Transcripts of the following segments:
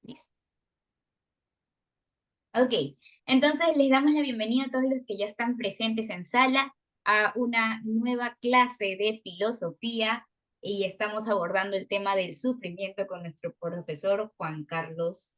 Listo. Ok, entonces les damos la bienvenida a todos los que ya están presentes en sala a una nueva clase de filosofía y estamos abordando el tema del sufrimiento con nuestro profesor Juan Carlos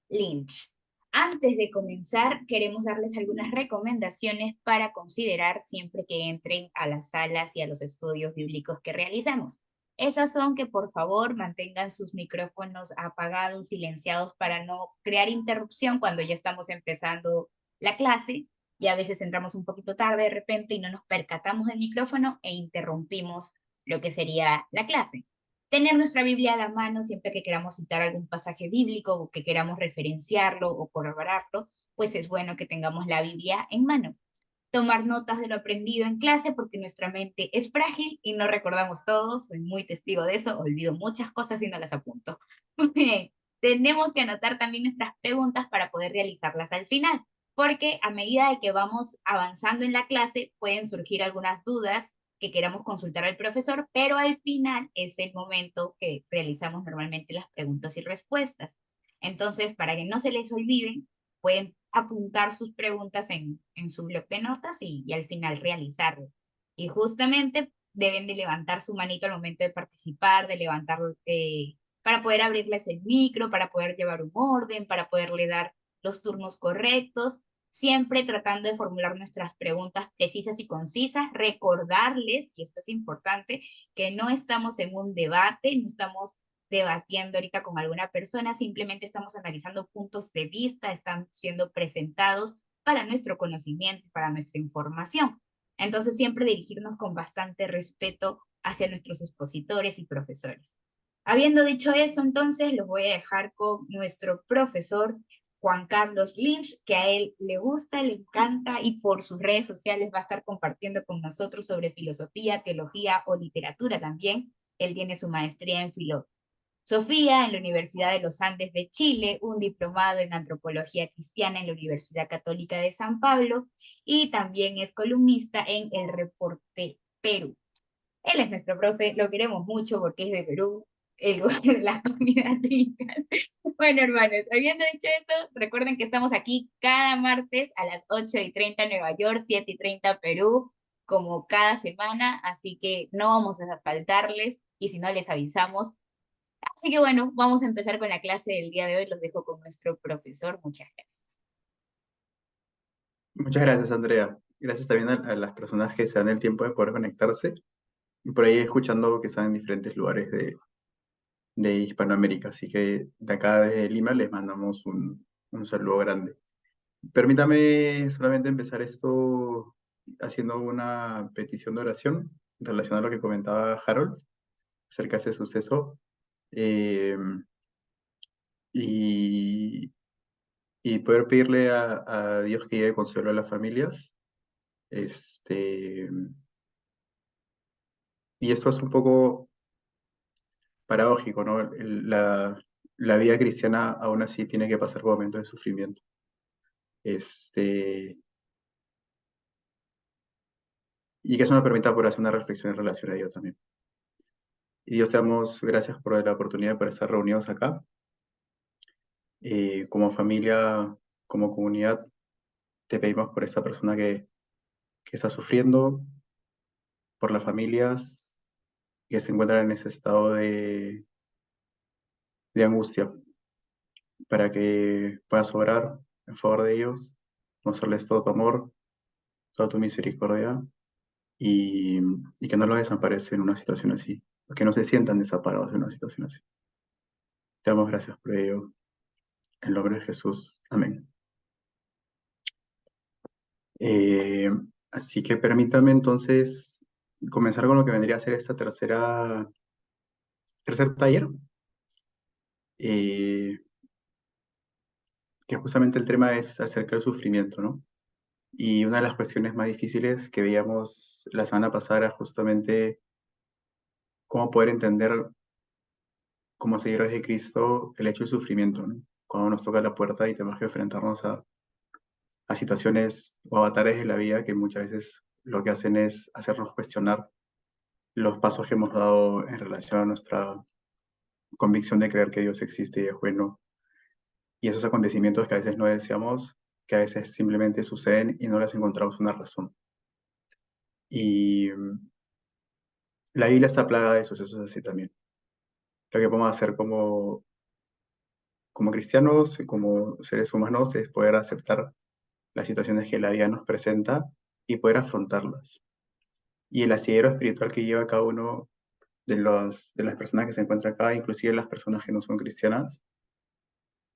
Lynch. Antes de comenzar, queremos darles algunas recomendaciones para considerar siempre que entren a las salas y a los estudios bíblicos que realizamos. Esas son que por favor mantengan sus micrófonos apagados, silenciados para no crear interrupción cuando ya estamos empezando la clase y a veces entramos un poquito tarde de repente y no nos percatamos del micrófono e interrumpimos lo que sería la clase. Tener nuestra Biblia a la mano siempre que queramos citar algún pasaje bíblico o que queramos referenciarlo o corroborarlo, pues es bueno que tengamos la Biblia en mano. Tomar notas de lo aprendido en clase porque nuestra mente es frágil y no recordamos todo, soy muy testigo de eso, olvido muchas cosas y no las apunto. Tenemos que anotar también nuestras preguntas para poder realizarlas al final, porque a medida de que vamos avanzando en la clase pueden surgir algunas dudas que queramos consultar al profesor, pero al final es el momento que realizamos normalmente las preguntas y respuestas. Entonces, para que no se les olviden, pueden apuntar sus preguntas en su bloc de notas y al final realizarlo. Y justamente deben de levantar su manito al momento de participar, de levantarlo para poder abrirles el micro, para poder llevar un orden, para poderle dar los turnos correctos, siempre tratando de formular nuestras preguntas precisas y concisas, recordarles, y esto es importante, que no estamos en un debate, no estamos debatiendo ahorita con alguna persona, simplemente estamos analizando puntos de vista, están siendo presentados para nuestro conocimiento, para nuestra información. Entonces, siempre dirigirnos con bastante respeto hacia nuestros expositores y profesores. Habiendo dicho eso, entonces, los voy a dejar con nuestro profesor Juan Carlos Lynch, que a él le gusta, le encanta y por sus redes sociales va a estar compartiendo con nosotros sobre filosofía, teología o literatura también. Él tiene su maestría en Sofía en la Universidad de los Andes de Chile, un diplomado en antropología cristiana en la Universidad Católica de San Pablo y también es columnista en El Reporte Perú. Él es nuestro profe, lo queremos mucho porque es de Perú, el lugar de las comidas ricas. Bueno, hermanos, habiendo dicho eso, recuerden que estamos aquí cada martes a las 8:30 en Nueva York, 7:30 Perú, como cada semana, así que no vamos a faltarles y si no les avisamos. Así que bueno, vamos a empezar con la clase del día de hoy. Los dejo con nuestro profesor. Muchas gracias. Muchas gracias, Andrea. Gracias también a las personas que se dan el tiempo de poder conectarse y por ahí escuchando que están en diferentes lugares de Hispanoamérica. Así que de acá desde Lima les mandamos un saludo grande. Permítame solamente empezar esto haciendo una petición de oración en relación a lo que comentaba Harold acerca de ese suceso eh, y, y poder pedirle a Dios que lleve consuelo a las familias. Este, y esto es un poco paradójico, ¿no? La vida cristiana aún así tiene que pasar por momentos de sufrimiento. Este, y que eso nos permita por hacer una reflexión en relación a ello también. Y Dios te damos gracias por la oportunidad por estar reunidos acá. Como familia, como comunidad, te pedimos por esta persona que está sufriendo, por las familias que se encuentran en ese estado de angustia, para que puedas obrar en favor de ellos, mostrarles todo tu amor, toda tu misericordia y, y que no los desampares en una situación así, que no se sientan desamparados en una situación así. Te damos gracias por ello, en el nombre de Jesús. Amén. Eh, Así que permítame entonces comenzar con lo que vendría a ser esta tercer taller, eh, que justamente el tema es acerca del sufrimiento, ¿no? Y una de las cuestiones más difíciles que veíamos la semana pasada era justamente cómo poder entender como seguidores de Cristo el hecho del sufrimiento, ¿no? Cuando nos toca la puerta y tenemos que enfrentarnos a situaciones o avatares de la vida que muchas veces lo que hacen es hacernos cuestionar los pasos que hemos dado en relación a nuestra convicción de creer que Dios existe y es bueno y esos acontecimientos que a veces no deseamos, que a veces simplemente suceden y no les encontramos una razón. Y la Biblia está plagada de sucesos así también. Lo que podemos hacer como cristianos y como seres humanos es poder aceptar las situaciones que la vida nos presenta y poder afrontarlas. Y el asidero espiritual que lleva cada uno de las personas que se encuentran acá, inclusive las personas que no son cristianas,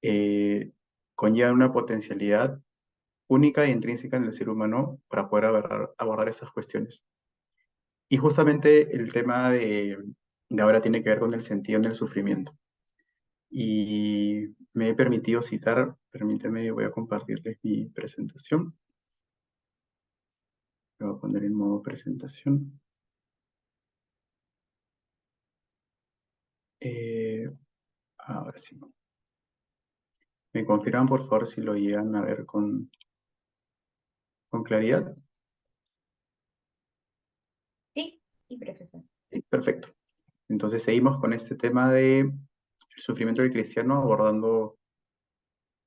eh, conlleva una potencialidad única e intrínseca en el ser humano para poder abordar esas cuestiones. Y justamente el tema de ahora tiene que ver con el sentido del sufrimiento. Y me he permitido citar, permíteme, voy a compartirles mi presentación. Lo voy a poner en modo presentación. Eh, Ahora sí. ¿Me confirman, por favor, si lo llegan a ver con claridad? Sí, sí, profesor. Sí, perfecto. Entonces seguimos con este tema de el sufrimiento del cristiano abordando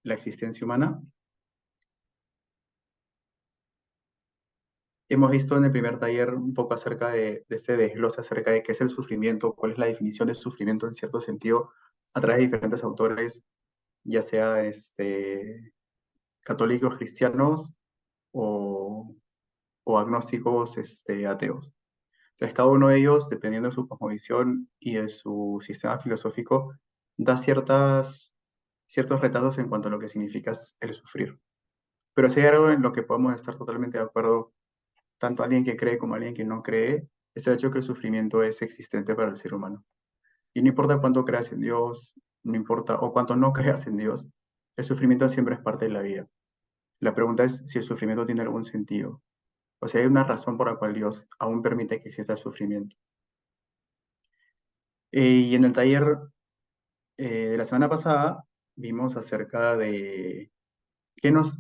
la existencia humana. Hemos visto en el primer taller un poco acerca de este desglose acerca de qué es el sufrimiento, cuál es la definición de sufrimiento en cierto sentido, a través de diferentes autores, ya sea católicos cristianos o, o agnósticos ateos. Entonces, cada uno de ellos, dependiendo de su cosmovisión y de su sistema filosófico, da ciertos retazos en cuanto a lo que significa el sufrir. Pero si hay algo en lo que podemos estar totalmente de acuerdo, tanto alguien que cree como alguien que no cree, es el hecho de que el sufrimiento es existente para el ser humano. Y no importa cuánto creas en Dios, no importa, o cuánto no creas en Dios, el sufrimiento siempre es parte de la vida. La pregunta es si el sufrimiento tiene algún sentido, o si hay una razón por la cual Dios aún permite que exista el sufrimiento. Y en el taller de la semana pasada vimos acerca de qué nos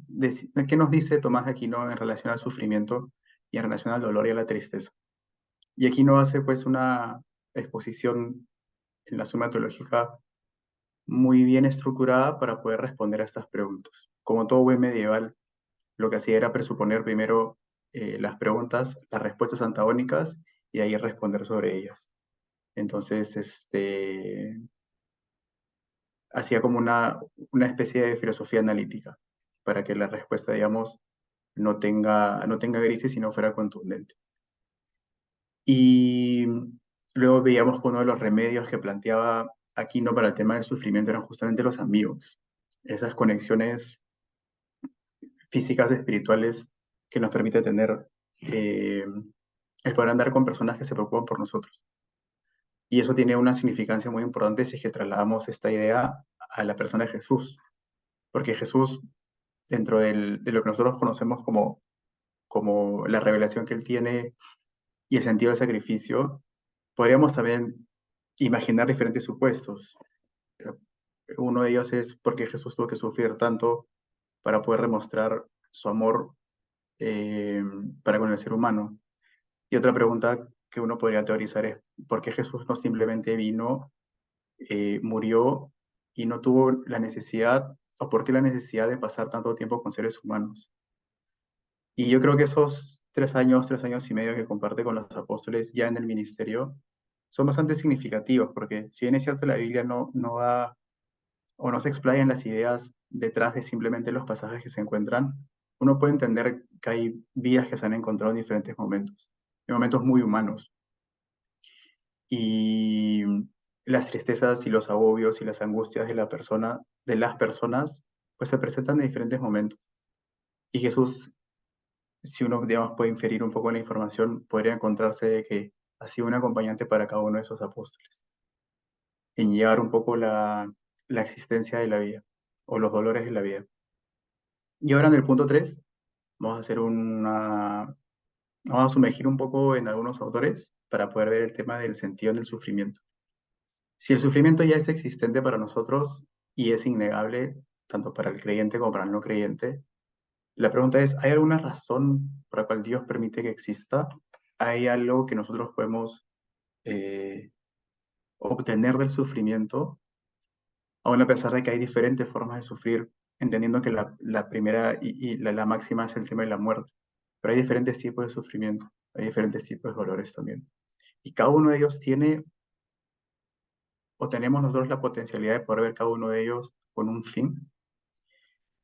dice Tomás de Aquino en relación al sufrimiento y en relación al dolor y a la tristeza. Y Aquino hace pues una exposición en la Suma Teológica muy bien estructurada para poder responder a estas preguntas. Como todo buen medieval, lo que hacía era presuponer primero las preguntas, las respuestas antagónicas y ahí responder sobre ellas. Entonces, hacía como una especie de filosofía analítica para que la respuesta, digamos, no tenga grises y no fuera contundente. Y luego veíamos que uno de los remedios que planteaba Aquino para el tema del sufrimiento eran justamente los amigos, esas conexiones físicas, espirituales, que nos permite tener el poder andar con personas que se preocupan por nosotros. Y eso tiene una significancia muy importante si es que trasladamos esta idea a la persona de Jesús, porque Jesús, dentro de lo que nosotros conocemos como la revelación que él tiene y el sentido del sacrificio, podríamos también imaginar diferentes supuestos. Uno de ellos es por qué Jesús tuvo que sufrir tanto para poder demostrar su amor eh, para con el ser humano. Y otra pregunta que uno podría teorizar es por qué Jesús no simplemente vino, murió y no tuvo la necesidad, o por qué la necesidad de pasar tanto tiempo con seres humanos. Y yo creo que esos 3 años y medio que comparte con los apóstoles ya en el ministerio, son bastante significativos, porque si bien es cierto la Biblia no da o no se explayan las ideas detrás de simplemente los pasajes que se encuentran, uno puede entender que hay vidas que se han encontrado en diferentes momentos, en momentos muy humanos. Y las tristezas y los agobios y las angustias de las personas, pues se presentan en diferentes momentos. Y Jesús, si uno, digamos, puede inferir un poco la información, podría encontrarse de que ha sido un acompañante para cada uno de esos apóstoles, en llevar un poco la existencia de la vida o los dolores de la vida. Y ahora en el punto 3 vamos a vamos a sumergir un poco en algunos autores para poder ver el tema del sentido del sufrimiento. Si el sufrimiento ya es existente para nosotros y es innegable, tanto para el creyente como para el no creyente, la pregunta es, ¿hay alguna razón por la cual Dios permite que exista? ¿Hay algo que nosotros podemos eh, obtener del sufrimiento? aún a pesar de que hay diferentes formas de sufrir, entendiendo que la primera y la máxima es el tema de la muerte. Pero hay diferentes tipos de sufrimiento, hay diferentes tipos de dolores también. Y cada uno de ellos tiene, o tenemos nosotros la potencialidad de poder ver cada uno de ellos con un fin.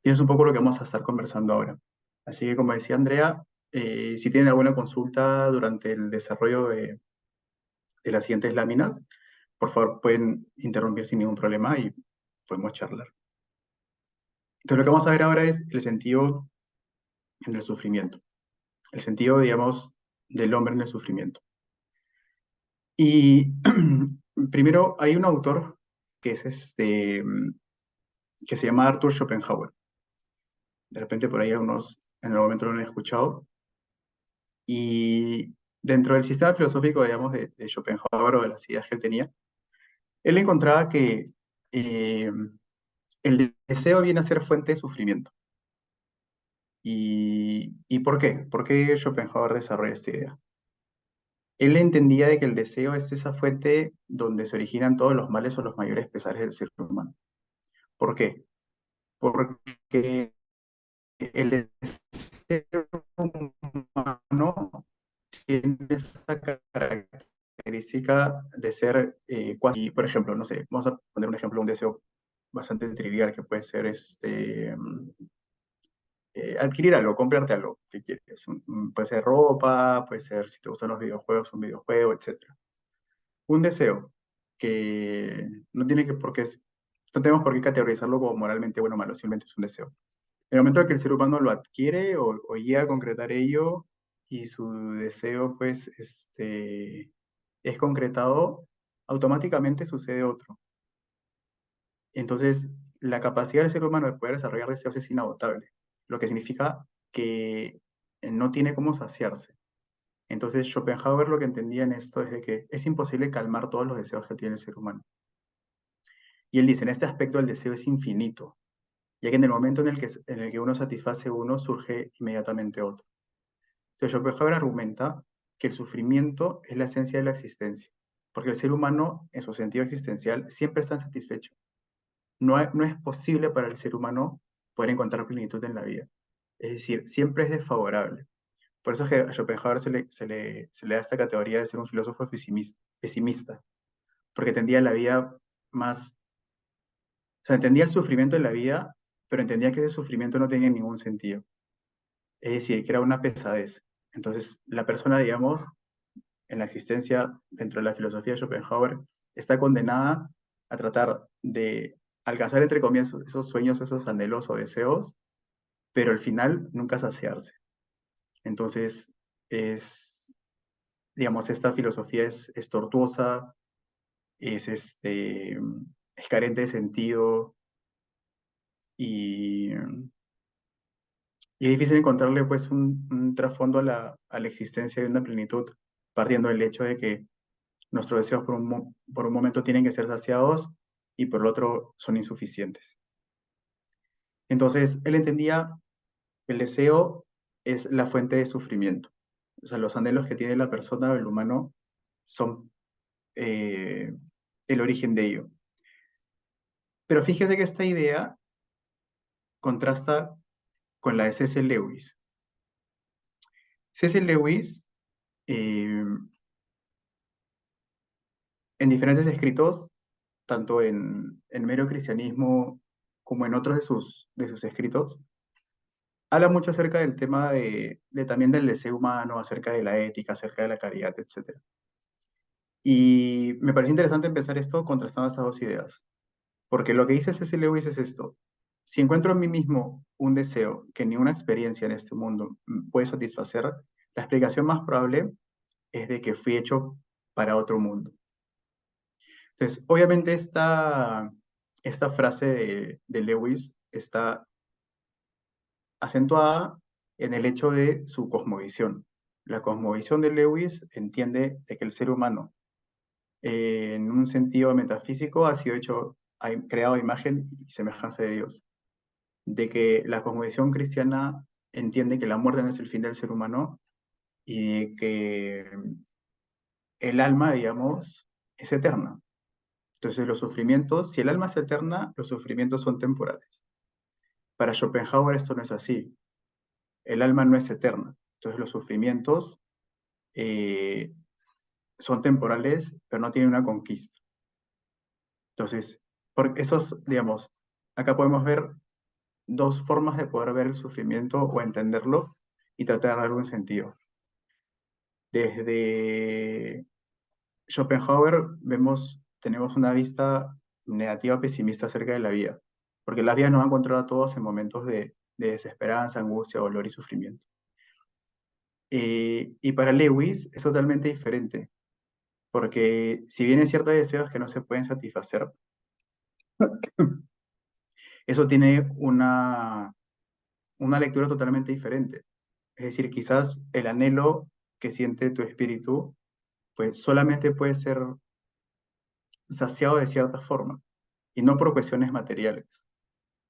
Y es un poco lo que vamos a estar conversando ahora. Así que, como decía Andrea, si tienen alguna consulta durante el desarrollo de las siguientes láminas, por favor pueden interrumpir sin ningún problema y podemos charlar. Entonces, lo que vamos a ver ahora es el sentido en el sufrimiento, el sentido, digamos, del hombre en el sufrimiento. Y primero hay un autor que es que se llama Arthur Schopenhauer. De repente por ahí algunos en el momento lo han escuchado. Y dentro del sistema filosófico, digamos, de Schopenhauer o de las ideas que él tenía, él encontraba que eh, el deseo viene a ser fuente de sufrimiento. ¿Y por qué? ¿Por qué Schopenhauer desarrolla esta idea? Él entendía de que el deseo es esa fuente donde se originan todos los males o los mayores pesares del ser humano. ¿Por qué? Porque el deseo humano tiene esa característica de ser cuasi, por ejemplo, no sé, vamos a poner un ejemplo, un deseo bastante trivial que puede ser adquirir algo, comprarte algo que quieres. Puede ser ropa, puede ser, si te gustan los videojuegos, un videojuego, etc. Un deseo que no tiene que, no tenemos por qué categorizarlo como moralmente bueno o malo, simplemente es un deseo. En el momento en que el ser humano lo adquiere o llega a concretar ello y su deseo pues es concretado, automáticamente sucede otro. Entonces, la capacidad del ser humano de poder desarrollar deseos es inagotable, lo que significa que no tiene cómo saciarse. Entonces, Schopenhauer lo que entendía en esto es de que es imposible calmar todos los deseos que tiene el ser humano. Y él dice, en este aspecto el deseo es infinito, ya que en el momento en el que uno satisface uno, surge inmediatamente otro. Entonces, Schopenhauer argumenta que el sufrimiento es la esencia de la existencia, porque el ser humano, en su sentido existencial, siempre está insatisfecho. No es posible para el ser humano poder encontrar plenitud en la vida. Es decir, siempre es desfavorable. Por eso es que a Schopenhauer se le da esta categoría de ser un filósofo pesimista, porque entendía la vida más, o sea, entendía el sufrimiento en la vida, pero entendía que ese sufrimiento no tenía ningún sentido. Es decir, que era una pesadez. Entonces, la persona, digamos, en la existencia dentro de la filosofía de Schopenhauer, está condenada a tratar de alcanzar, entre comillas, esos sueños, esos anhelos o deseos, pero al final nunca saciarse. Entonces, digamos, esta filosofía es tortuosa, es, es carente de sentido y, y es difícil encontrarle pues un trasfondo a la existencia de una plenitud, partiendo del hecho de que nuestros deseos por un momento tienen que ser saciados y por el otro son insuficientes. Entonces, él entendía que el deseo es la fuente de sufrimiento. O sea, los anhelos que tiene la persona o el humano son el origen de ello. Pero fíjese que esta idea contrasta con la de C.S. Lewis. C.S. Lewis, eh, en diferentes escritos, tanto en Mero Cristianismo como en otros de sus escritos, habla mucho acerca del tema también del deseo humano, acerca de la ética, acerca de la caridad, etc. Y me pareció interesante empezar esto contrastando estas dos ideas, porque lo que dice C.S. Lewis es esto: si encuentro en mí mismo un deseo que ninguna experiencia en este mundo puede satisfacer, la explicación más probable es de que fui hecho para otro mundo. Entonces, obviamente esta frase de Lewis está acentuada en el hecho de su cosmovisión. La cosmovisión de Lewis entiende de que el ser humano, en un sentido metafísico, ha sido creado a imagen y semejanza de Dios. De que la cosmovisión cristiana entiende que la muerte no es el fin del ser humano y que el alma, digamos, es eterna. Entonces los sufrimientos, si el alma es eterna, los sufrimientos son temporales. Para Schopenhauer esto no es así. El alma no es eterna. Entonces los sufrimientos eh, son temporales, pero no tienen una conquista. Entonces, por esos, digamos, acá podemos ver dos formas de poder ver el sufrimiento o entenderlo y tratar de darle un sentido. Desde Schopenhauer tenemos una vista negativa, pesimista acerca de la vida, porque la vida nos va a encontrar a todos en momentos de desesperanza, angustia, dolor y sufrimiento. Y para Lewis es totalmente diferente, porque si bien es cierto hay deseos que no se pueden satisfacer, eso tiene una lectura totalmente diferente. Es decir, quizás el anhelo que siente tu espíritu, pues solamente puede ser saciado de cierta forma y no por cuestiones materiales.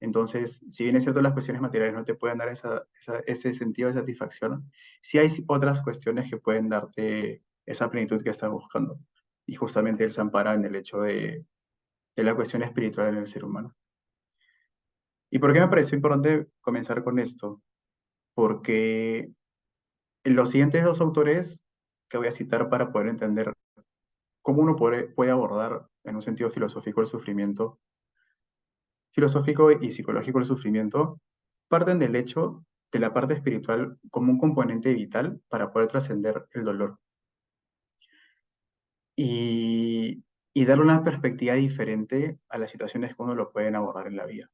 Entonces, si bien es cierto las cuestiones materiales no te pueden dar ese sentido de satisfacción, sí hay otras cuestiones que pueden darte esa plenitud que estás buscando. Y justamente él se ampara en el hecho de la cuestión espiritual en el ser humano. ¿Y por qué me pareció importante comenzar con esto? Porque los siguientes dos autores que voy a citar para poder entender cómo uno puede abordar en un sentido filosófico el sufrimiento, filosófico y psicológico el sufrimiento, parten del hecho de la parte espiritual como un componente vital para poder trascender el dolor y, y darle una perspectiva diferente a las situaciones que uno lo pueden abordar en la vida.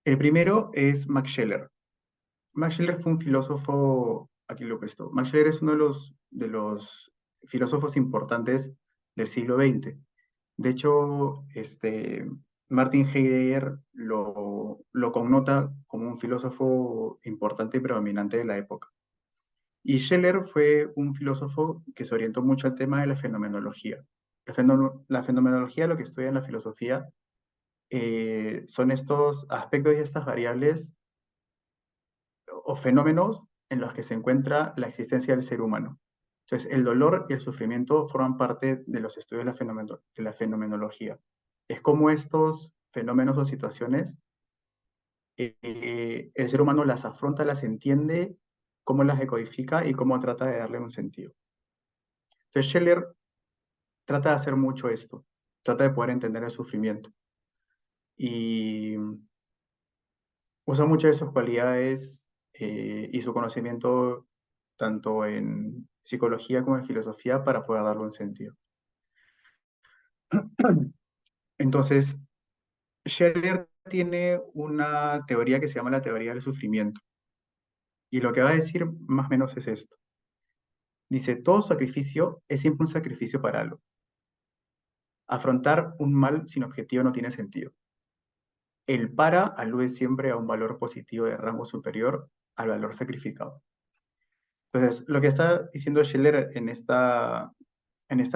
El primero es Max Scheler. Max Scheler fue un filósofo, aquí lo he puesto, Max Scheler es uno de los filósofos importantes del siglo XX. De hecho, Martin Heidegger lo connota como un filósofo importante y predominante de la época. Y Scheler fue un filósofo que se orientó mucho al tema de la fenomenología. La fenomenología, lo que estudia en la filosofía, son estos aspectos y estas variables o fenómenos en los que se encuentra la existencia del ser humano. Entonces, el dolor y el sufrimiento forman parte de los estudios de la fenomenología. Es como estos fenómenos o situaciones, el ser humano las afronta, las entiende, cómo las decodifica y cómo trata de darle un sentido. Entonces, Scheller trata de hacer mucho esto, trata de poder entender el sufrimiento y usa muchas de sus cualidades y su conocimiento tanto en psicología como en filosofía para poder darle un sentido. Entonces, Scheller tiene una teoría que se llama la teoría del sufrimiento. Y lo que va a decir más o menos es esto. Dice, todo sacrificio es siempre un sacrificio para algo. Afrontar un mal sin objetivo no tiene sentido. El para alude siempre a un valor positivo de rango superior al valor sacrificado. Entonces, lo que está diciendo Scheller en esta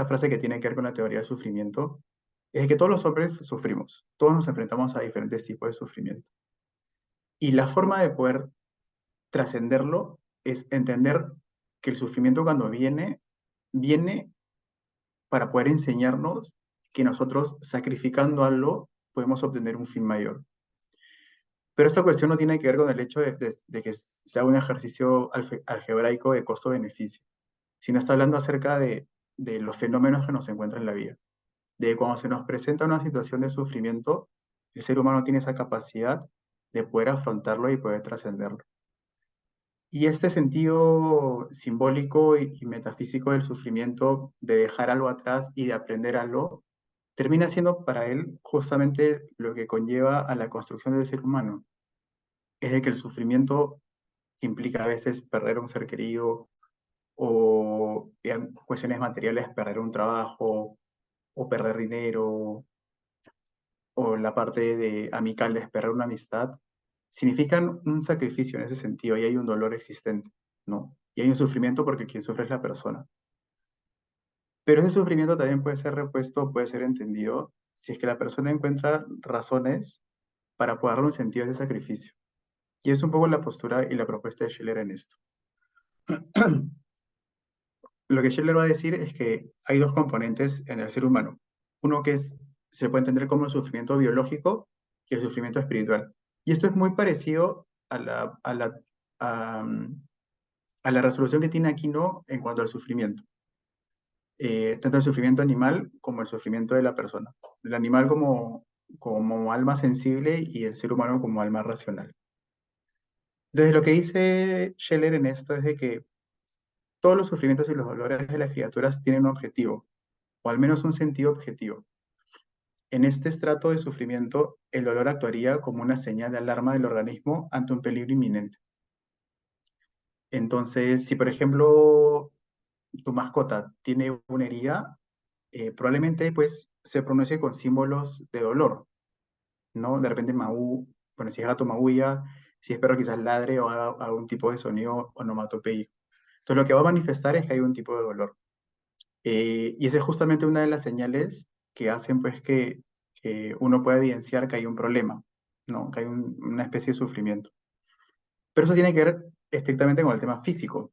frase que tiene que ver con la teoría del sufrimiento es que todos los hombres sufrimos, todos nos enfrentamos a diferentes tipos de sufrimiento. Y la forma de poder trascenderlo es entender que el sufrimiento cuando viene para poder enseñarnos que nosotros sacrificando algo podemos obtener un fin mayor. Pero esta cuestión no tiene que ver con el hecho de que sea un ejercicio algebraico de costo-beneficio, sino está hablando acerca de los fenómenos que nos encuentran en la vida. De cuando se nos presenta una situación de sufrimiento, el ser humano tiene esa capacidad de poder afrontarlo y poder trascenderlo. Y este sentido simbólico y metafísico del sufrimiento, de dejar algo atrás y de aprender algo, termina siendo para él justamente lo que conlleva a la construcción del ser humano. Es de que el sufrimiento implica a veces perder un ser querido o en cuestiones materiales perder un trabajo o perder dinero o la parte de amicales perder una amistad, significan un sacrificio en ese sentido y hay un dolor existente, ¿no? Y hay un sufrimiento porque quien sufre es la persona. Pero ese sufrimiento también puede ser repuesto, puede ser entendido, si es que la persona encuentra razones para poder darle un sentido a ese sacrificio. Y es un poco la postura y la propuesta de Schiller en esto. Lo que Scheller va a decir es que hay dos componentes en el ser humano. Uno que se puede entender como el sufrimiento biológico y el sufrimiento espiritual. Y esto es muy parecido a, a la resolución que tiene Aquino en cuanto al sufrimiento. Tanto el sufrimiento animal como el sufrimiento de la persona. El animal como alma sensible y el ser humano como alma racional. Desde lo que dice Scheller en esto es de que todos los sufrimientos y los dolores de las criaturas tienen un objetivo, o al menos un sentido objetivo. En este estrato de sufrimiento, el dolor actuaría como una señal de alarma del organismo ante un peligro inminente. Entonces, si por ejemplo tu mascota tiene una herida, probablemente pues se pronuncie con símbolos de dolor, ¿no? De repente bueno, si es gato maulla, si es perro quizás ladre o haga algún tipo de sonido onomatopeico. Entonces lo que va a manifestar es que hay un tipo de dolor. Y esa es justamente una de las señales que hacen pues que uno pueda evidenciar que hay un problema, ¿no? Que hay una especie de sufrimiento. Pero eso tiene que ver estrictamente con el tema físico,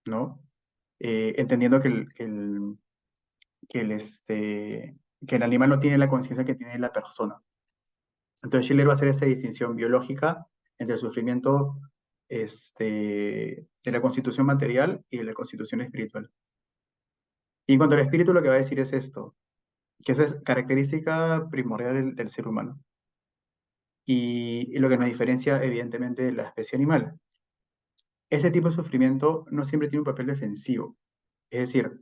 ¿no? Entendiendo que el animal no tiene la conciencia que tiene la persona. Entonces Schiller va a hacer esa distinción biológica entre el sufrimiento de la constitución material y de la constitución espiritual. Y en cuanto al espíritu, lo que va a decir es esto, que esa es característica primordial del ser humano y lo que nos diferencia evidentemente de la especie animal. Ese tipo de sufrimiento no siempre tiene un papel defensivo. Es decir,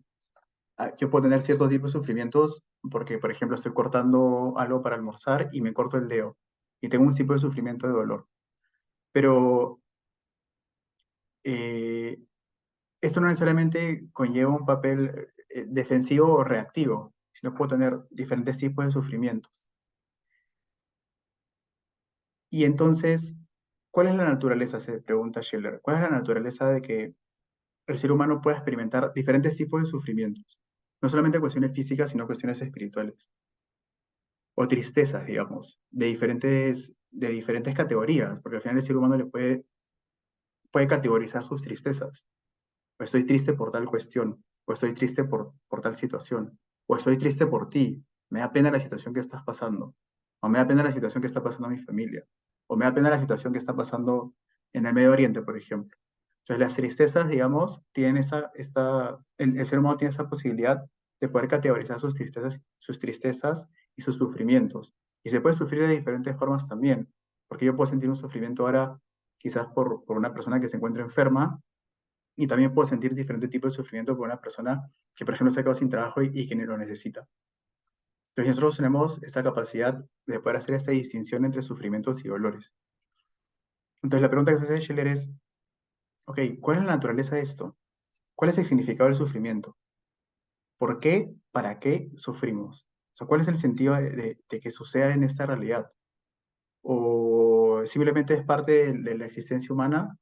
yo puedo tener ciertos tipos de sufrimientos porque, por ejemplo, estoy cortando algo para almorzar y me corto el dedo y tengo un tipo de sufrimiento de dolor. Pero eh, esto no necesariamente conlleva un papel defensivo o reactivo, sino puedo tener diferentes tipos de sufrimientos. Y entonces, ¿cuál es la naturaleza? Se pregunta Schiller. ¿Cuál es la naturaleza de que el ser humano pueda experimentar diferentes tipos de sufrimientos? No solamente cuestiones físicas, sino cuestiones espirituales. O tristezas, digamos, de diferentes categorías, porque al final el ser humano puede categorizar sus tristezas. O estoy triste por tal cuestión, o estoy triste por tal situación, o estoy triste por ti, me da pena la situación que estás pasando, o me da pena la situación que está pasando a mi familia, o me da pena la situación que está pasando en el Medio Oriente, por ejemplo. Entonces las tristezas, digamos, tienen el ser humano tiene esa posibilidad de poder categorizar sus tristezas y sus sufrimientos. Y se puede sufrir de diferentes formas también, porque yo puedo sentir un sufrimiento ahora quizás por una persona que se encuentra enferma, y también puedo sentir diferentes tipos de sufrimiento por una persona que, por ejemplo, se ha quedado sin trabajo y que ni lo necesita. Entonces nosotros tenemos esa capacidad de poder hacer esta distinción entre sufrimientos y dolores. Entonces la pregunta que se hace Schiller es, ok, ¿cuál es la naturaleza de esto? ¿Cuál es el significado del sufrimiento? ¿Por qué, para qué sufrimos? O sea, ¿cuál es el sentido de que suceda en esta realidad? ¿O simplemente es parte de la existencia humana?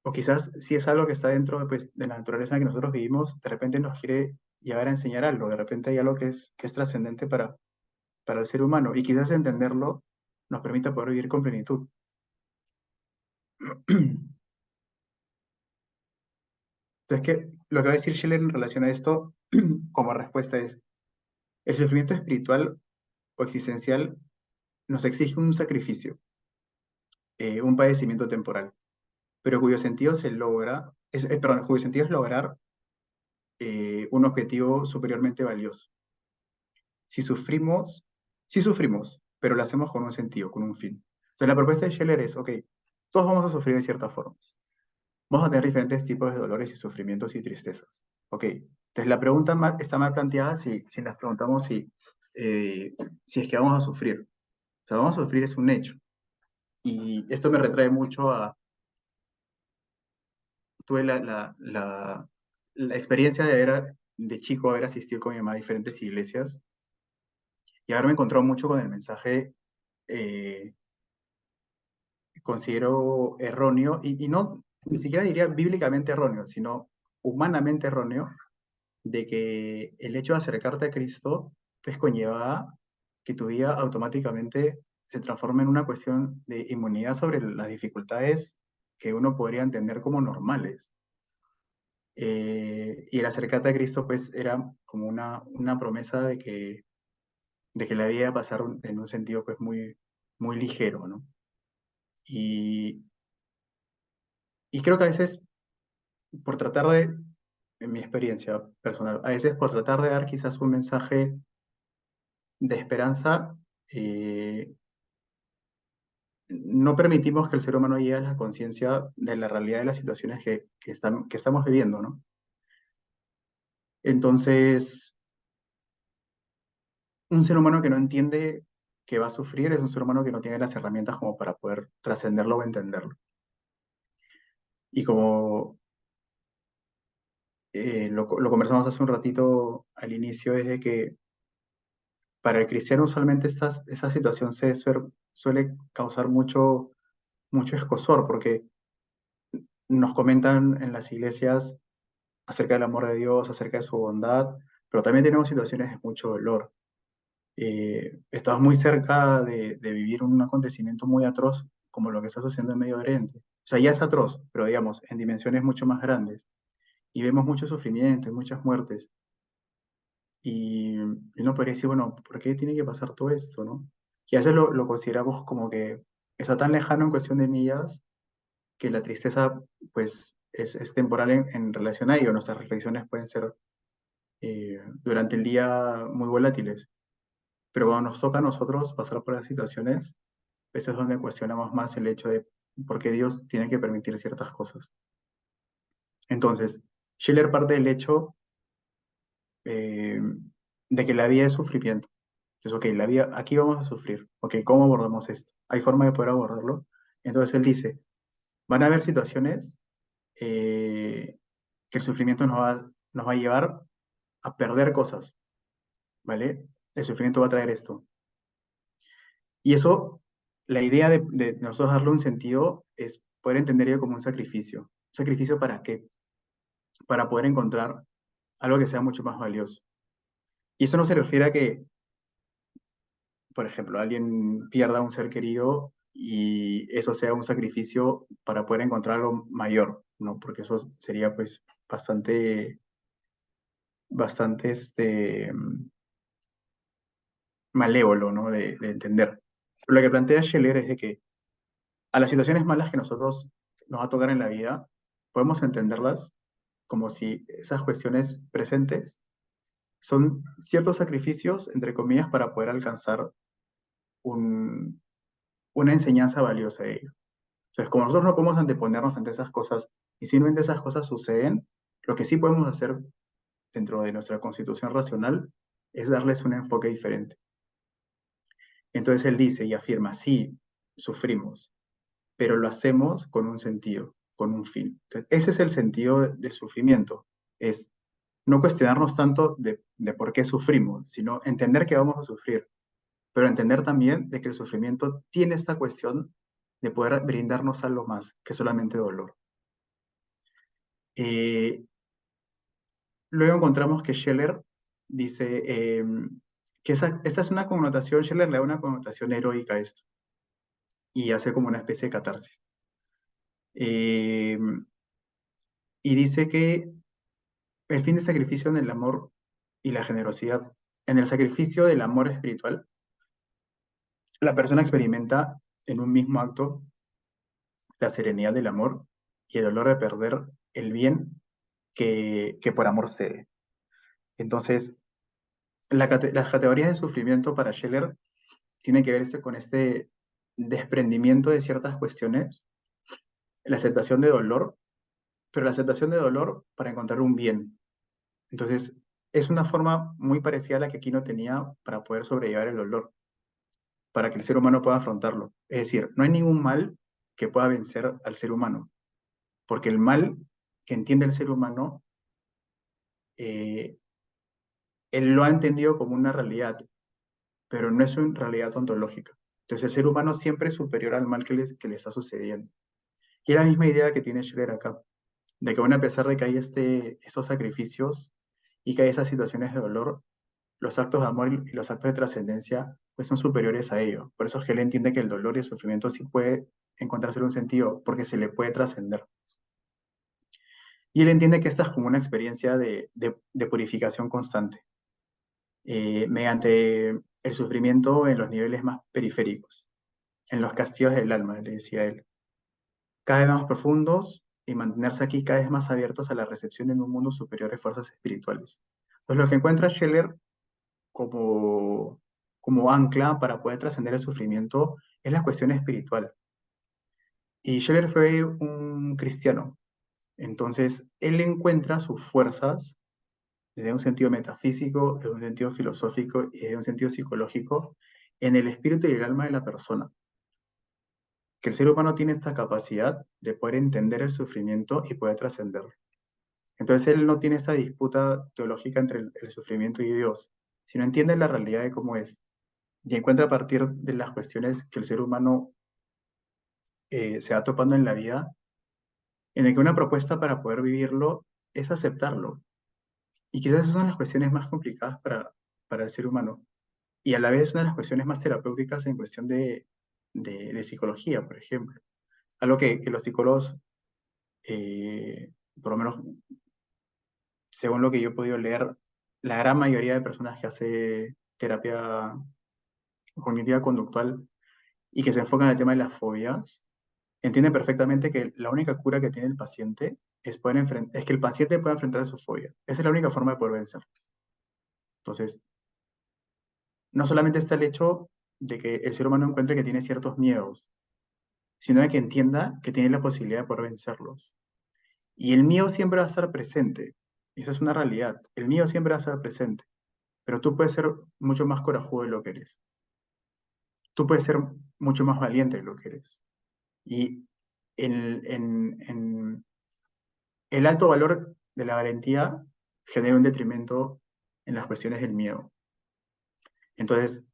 O quizás si es algo que está dentro pues, de la naturaleza en la que nosotros vivimos, de repente nos quiere llegar a enseñar algo, de repente hay algo que es trascendente para el ser humano y quizás entenderlo nos permita poder vivir con plenitud. Entonces, lo que va a decir Schiller en relación a esto como respuesta es, el sufrimiento espiritual o existencial nos exige un sacrificio, un padecimiento temporal, pero cuyo sentido perdón, cuyo sentido es lograr un objetivo superiormente valioso. Si sufrimos, sí sufrimos, pero lo hacemos con un sentido, con un fin. Entonces la propuesta de Scheller es, ok, todos vamos a sufrir de ciertas formas. Vamos a tener diferentes tipos de dolores y sufrimientos y tristezas. Ok, entonces la pregunta está mal planteada si nos preguntamos si es que vamos a sufrir. O sea, vamos a sufrir es un hecho. Y esto me retrae mucho tuve la experiencia de chico haber asistido con mi mamá a diferentes iglesias y haberme encontrado mucho con el mensaje eh, considero erróneo, y no, ni siquiera diría bíblicamente erróneo, sino humanamente erróneo, de que el hecho de acercarte a Cristo, pues conlleva que tu vida automáticamente se transforme en una cuestión de inmunidad sobre las dificultades que uno podría entender como normales. Y el acercarte a Cristo, pues, era como una promesa de que la vida iba a pasar en un sentido, pues, muy ligero, ¿no? Y, y creo que a veces, por tratar de, en mi experiencia personal, a veces por tratar de dar quizás un mensaje de esperanza, eh, no permitimos que el ser humano llegue a la conciencia de la realidad de las situaciones que estamos viviendo, ¿no? Entonces, un ser humano que no entiende que va a sufrir es un ser humano que no tiene las herramientas como para poder trascenderlo o entenderlo. Y como lo conversamos hace un ratito al inicio, es de que para el cristiano usualmente esa situación suele causar mucho escozor, porque nos comentan en las iglesias acerca del amor de Dios, acerca de su bondad, pero también tenemos situaciones de mucho dolor. Estamos muy cerca de vivir un acontecimiento muy atroz como lo que está sucediendo en Medio Oriente. O sea, ya es atroz, pero digamos, en dimensiones mucho más grandes. Y vemos mucho sufrimiento y muchas muertes. Y uno podría decir, bueno, ¿por qué tiene que pasar todo esto, no? Y a veces lo consideramos como que está tan lejano en cuestión de millas que la tristeza, pues, es temporal en relación a ello. Nuestras reflexiones pueden ser durante el día muy volátiles. Pero cuando nos toca a nosotros pasar por las situaciones, eso es donde cuestionamos más el hecho de por qué Dios tiene que permitir ciertas cosas. Entonces, Schiller parte del hecho eh, de que la vida es sufrimiento. Entonces, ok, la vida, aquí vamos a sufrir. Ok, ¿cómo abordamos esto? ¿Hay forma de poder abordarlo? Entonces él dice, van a haber situaciones que el sufrimiento nos va a llevar a perder cosas, ¿vale? El sufrimiento va a traer esto. Y eso, la idea de nosotros darle un sentido es poder entender ello como un sacrificio. ¿Un sacrificio para qué? Para poder encontrar algo que sea mucho más valioso. Y eso no se refiere a que, por ejemplo, alguien pierda un ser querido y eso sea un sacrificio para poder encontrar algo mayor, ¿no? Porque eso sería pues bastante malévolo, ¿no? De entender. Lo que plantea Scheller es de que a las situaciones malas que nosotros nos va a tocar en la vida, podemos entenderlas como si esas cuestiones presentes son ciertos sacrificios, entre comillas, para poder alcanzar un, una enseñanza valiosa de ello. Entonces, como nosotros no podemos anteponernos ante esas cosas y simplemente esas cosas suceden, lo que sí podemos hacer dentro de nuestra constitución racional es darles un enfoque diferente. Entonces él dice y afirma, sí, sufrimos, pero lo hacemos con un sentido, con un fin. Entonces, ese es el sentido del sufrimiento, es no cuestionarnos tanto de por qué sufrimos, sino entender que vamos a sufrir, pero entender también de que el sufrimiento tiene esta cuestión de poder brindarnos algo más que solamente dolor. Eh, Luego encontramos que Scheller dice que esta es una connotación, Scheller le da una connotación heroica a esto y hace como una especie de catarsis. Eh, y dice que el fin de sacrificio en el amor y la generosidad, en el sacrificio del amor espiritual, la persona experimenta en un mismo acto la serenidad del amor y el dolor de perder el bien que por amor cede. Entonces, las categorías de sufrimiento para Scheller tienen que verse con este desprendimiento de ciertas cuestiones, la aceptación de dolor, pero la aceptación de dolor para encontrar un bien. Entonces, es una forma muy parecida a la que Aquino tenía para poder sobrellevar el dolor, para que el ser humano pueda afrontarlo. Es decir, no hay ningún mal que pueda vencer al ser humano, porque el mal que entiende el ser humano, eh, él lo ha entendido como una realidad, pero no es una realidad ontológica. Entonces, el ser humano siempre es superior al mal que le está sucediendo. Y es la misma idea que tiene Schiller acá, de que aún a pesar de que hay estos sacrificios y que hay esas situaciones de dolor, los actos de amor y los actos de trascendencia pues son superiores a ello. Por eso es que él entiende que el dolor y el sufrimiento sí puede encontrarse un sentido, porque se le puede trascender. Y él entiende que esta es como una experiencia de purificación constante, mediante el sufrimiento en los niveles más periféricos, en los castillos del alma, le decía él, cada vez más profundos y mantenerse aquí cada vez más abiertos a la recepción en un mundo superior de fuerzas espirituales. Entonces, lo que encuentra Scheller como ancla para poder trascender el sufrimiento es la cuestión espiritual. Y Scheller fue un cristiano, entonces él encuentra sus fuerzas desde un sentido metafísico, desde un sentido filosófico y desde un sentido psicológico en el espíritu y el alma de la persona. Que el ser humano tiene esta capacidad de poder entender el sufrimiento y poder trascenderlo. Entonces él no tiene esa disputa teológica entre el sufrimiento y Dios, sino entiende la realidad de cómo es y encuentra a partir de las cuestiones que el ser humano se va topando en la vida, en el que una propuesta para poder vivirlo es aceptarlo. Y quizás esas son las cuestiones más complicadas para el ser humano. Y a la vez una de las cuestiones más terapéuticas en cuestión de psicología, por ejemplo. Algo que los psicólogos, por lo menos según lo que yo he podido leer, la gran mayoría de personas que hace terapia cognitiva conductual y que se enfocan en el tema de las fobias, entienden perfectamente que la única cura que tiene el paciente es que el paciente pueda enfrentar su fobia. Esa es la única forma de poder vencer. Entonces, no solamente está el hecho de que el ser humano encuentre que tiene ciertos miedos, sino de que entienda que tiene la posibilidad de poder vencerlos. Y el miedo siempre va a estar presente. Esa es una realidad. El miedo siempre va a estar presente. Pero tú puedes ser mucho más corajudo de lo que eres. Tú puedes ser mucho más valiente de lo que eres. Y en el alto valor de la valentía genera un detrimento en las cuestiones del miedo. Entonces,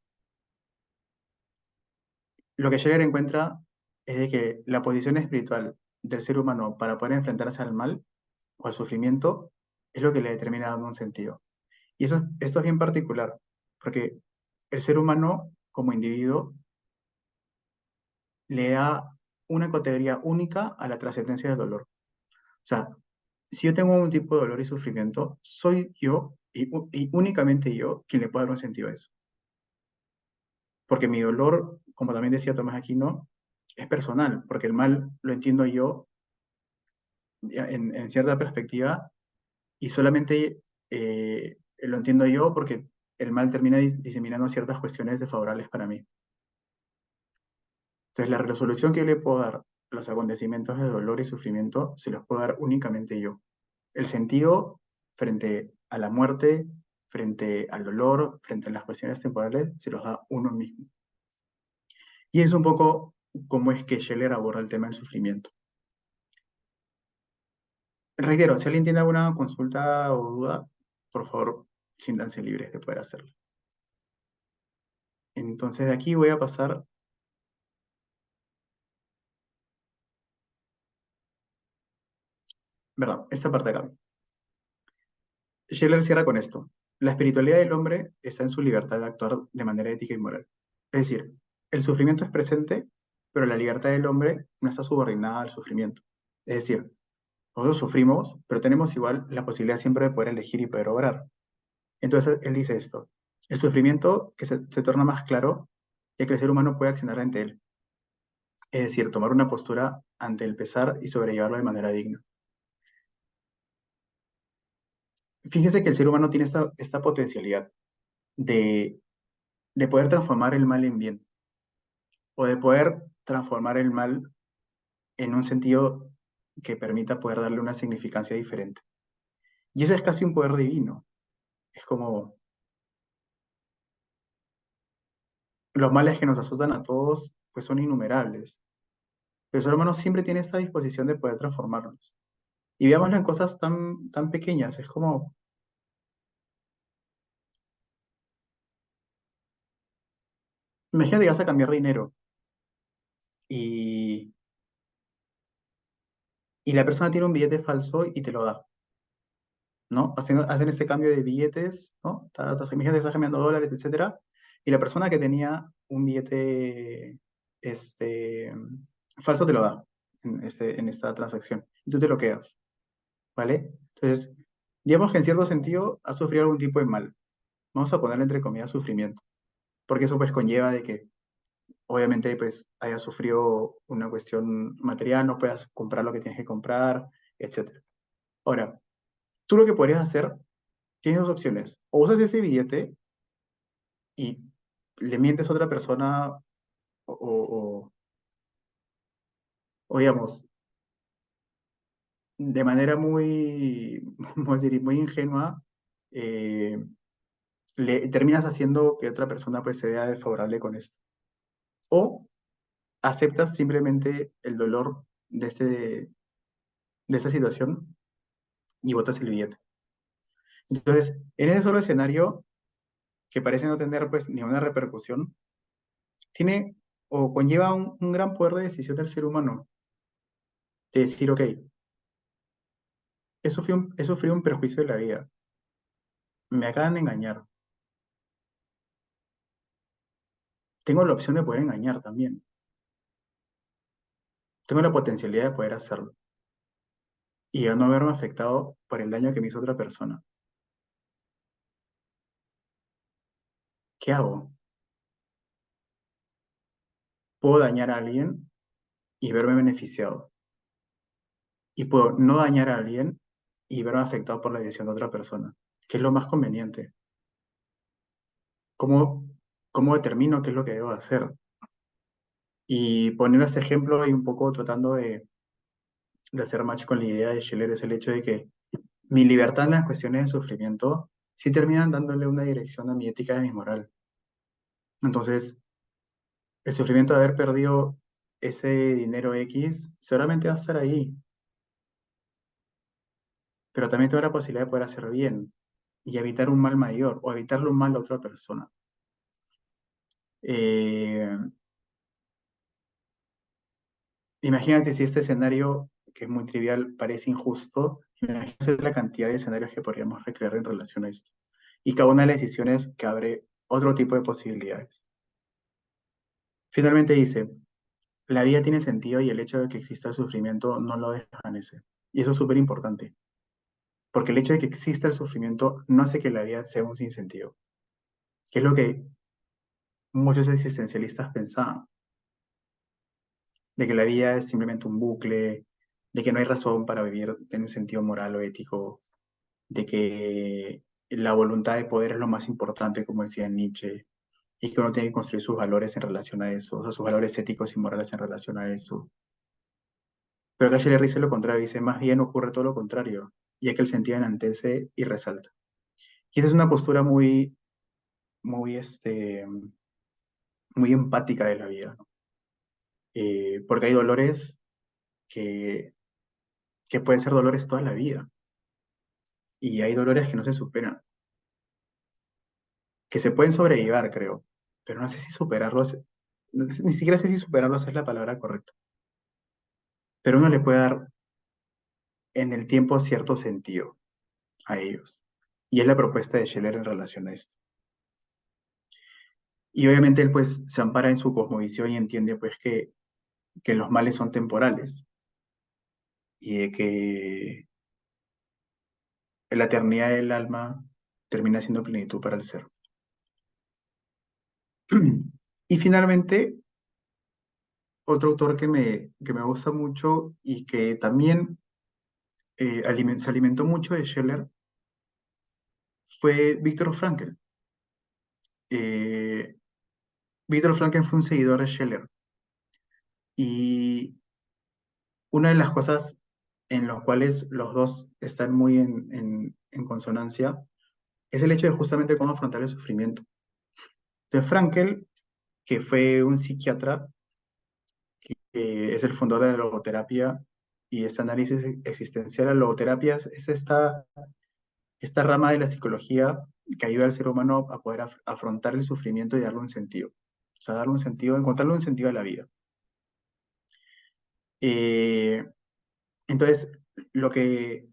lo que Scherer encuentra es de que la posición espiritual del ser humano para poder enfrentarse al mal o al sufrimiento es lo que le determina dando un sentido. Y esto es bien particular, porque el ser humano como individuo le da una categoría única a la trascendencia del dolor. O sea, si yo tengo un tipo de dolor y sufrimiento, soy yo y únicamente yo quien le puede dar un sentido a eso. Porque mi dolor, como también decía Tomás Aquino, es personal, porque el mal lo entiendo yo en cierta perspectiva y solamente lo entiendo yo porque el mal termina diseminando ciertas cuestiones desfavorables para mí. Entonces, la resolución que yo le puedo dar a los acontecimientos de dolor y sufrimiento se los puedo dar únicamente yo. El sentido frente a la muerte, frente al dolor, frente a las cuestiones temporales, se los da uno mismo. Y es un poco cómo es que Scheller aborda el tema del sufrimiento. Reitero, si alguien tiene alguna consulta o duda, por favor, siéntanse libres de poder hacerlo. Entonces, de aquí voy a pasar, ¿verdad? Esta parte de acá. Scheller cierra con esto. La espiritualidad del hombre está en su libertad de actuar de manera ética y moral. Es decir, el sufrimiento es presente, pero la libertad del hombre no está subordinada al sufrimiento. Es decir, nosotros sufrimos, pero tenemos igual la posibilidad siempre de poder elegir y poder obrar. Entonces, él dice esto. El sufrimiento que se torna más claro ya que el ser humano puede accionar ante él. Es decir, tomar una postura ante el pesar y sobrellevarlo de manera digna. Fíjese que el ser humano tiene esta potencialidad de, de poder transformar el mal en bien, o de poder transformar el mal en un sentido que permita poder darle una significancia diferente. Y ese es casi un poder divino. Es como los males que nos asustan a todos, pues son innumerables. Pero el ser humano siempre tiene esta disposición de poder transformarlos. Y veámoslo en cosas tan pequeñas. Es como, imagínate que vas a cambiar dinero y, y la persona tiene un billete falso y te lo da, ¿no? Hacen este cambio de billetes, ¿no? Imagínate que estás cambiando dólares, etcétera, y la persona que tenía un billete este, falso te lo da en esta transacción, y tú te lo quedas. ¿vale? Entonces, digamos que en cierto sentido ha sufrido algún tipo de mal. Vamos a ponerle entre comillas sufrimiento, porque eso pues conlleva de que obviamente pues haya sufrido una cuestión material, no puedas comprar lo que tienes que comprar, etcétera. Ahora, tú lo que podrías hacer, tienes dos opciones. O usas ese billete y le mientes a otra persona o, o digamos, de manera muy, ¿cómo decir? Muy ingenua, eh, le terminas haciendo que otra persona pues se vea desfavorable con esto. O aceptas simplemente el dolor de esa situación y botas el billete. Entonces, en ese solo escenario, que parece no tener pues ninguna repercusión, tiene o conlleva un gran poder de decisión del ser humano, de decir, ok, he sufrido un perjuicio de la vida, me acaban de engañar, tengo la opción de poder engañar también, tengo la potencialidad de poder hacerlo y a no haberme afectado por el daño que me hizo otra persona. ¿Qué hago? Puedo dañar a alguien y verme beneficiado, y puedo no dañar a alguien y verme afectado por la decisión de otra persona, que es lo más conveniente. ¿Cómo, cómo determino qué es lo que debo hacer? Y poniendo este ejemplo y un poco tratando de hacer match con la idea de Schiller es el hecho de que mi libertad en las cuestiones de sufrimiento sí terminan dándole una dirección a mi ética y a mi moral. Entonces, el sufrimiento de haber perdido ese dinero X seguramente va a estar ahí, pero también tengo la posibilidad de poder hacer bien y evitar un mal mayor o evitarle un mal a otra persona. Eh, Imagínate si este escenario, que es muy trivial, parece injusto, imagínate la cantidad de escenarios que podríamos recrear en relación a esto. Y cada una de las decisiones que abre otro tipo de posibilidades. Finalmente dice, la vida tiene sentido y el hecho de que exista el sufrimiento no lo desvanece. Y eso es súper importante, porque el hecho de que exista el sufrimiento no hace que la vida sea un sinsentido, que es lo que muchos existencialistas pensaban, de que la vida es simplemente un bucle, de que no hay razón para vivir en un sentido moral o ético, de que la voluntad de poder es lo más importante, como decía Nietzsche, y que uno tiene que construir sus valores en relación a eso, o sea, sus valores éticos y morales en relación a eso. Pero acá Shelley dice lo contrario, dice, más bien ocurre todo lo contrario, ya que el sentido enaltece y resalta. Y esa es una postura muy, muy empática de la vida, ¿no? Porque hay dolores que, que pueden ser dolores toda la vida, y hay dolores que no se superan, que se pueden sobrellevar, creo, pero no sé si superarlos, ni siquiera sé si superarlos es la palabra correcta, pero uno le puede dar en el tiempo cierto sentido a ellos. Y es la propuesta de Scheller en relación a esto. Y obviamente él pues se ampara en su cosmovisión y entiende pues que los males son temporales y de que la eternidad del alma termina siendo plenitud para el ser. Y finalmente, otro autor que me gusta mucho y que también se alimentó mucho de Scheller fue Viktor Frankl. Eh, Viktor Frankl fue un seguidor de Scheller y una de las cosas en las cuales los dos están muy en consonancia es el hecho de justamente cómo afrontar el sufrimiento. Entonces, Frankl, que fue un psiquiatra, que es el fundador de la logoterapia y este análisis existencial, la logoterapia es esta rama de la psicología que ayuda al ser humano a poder afrontar el sufrimiento y darle un sentido. O sea, darle un sentido, encontrarle un sentido a la vida. Eh, entonces, lo que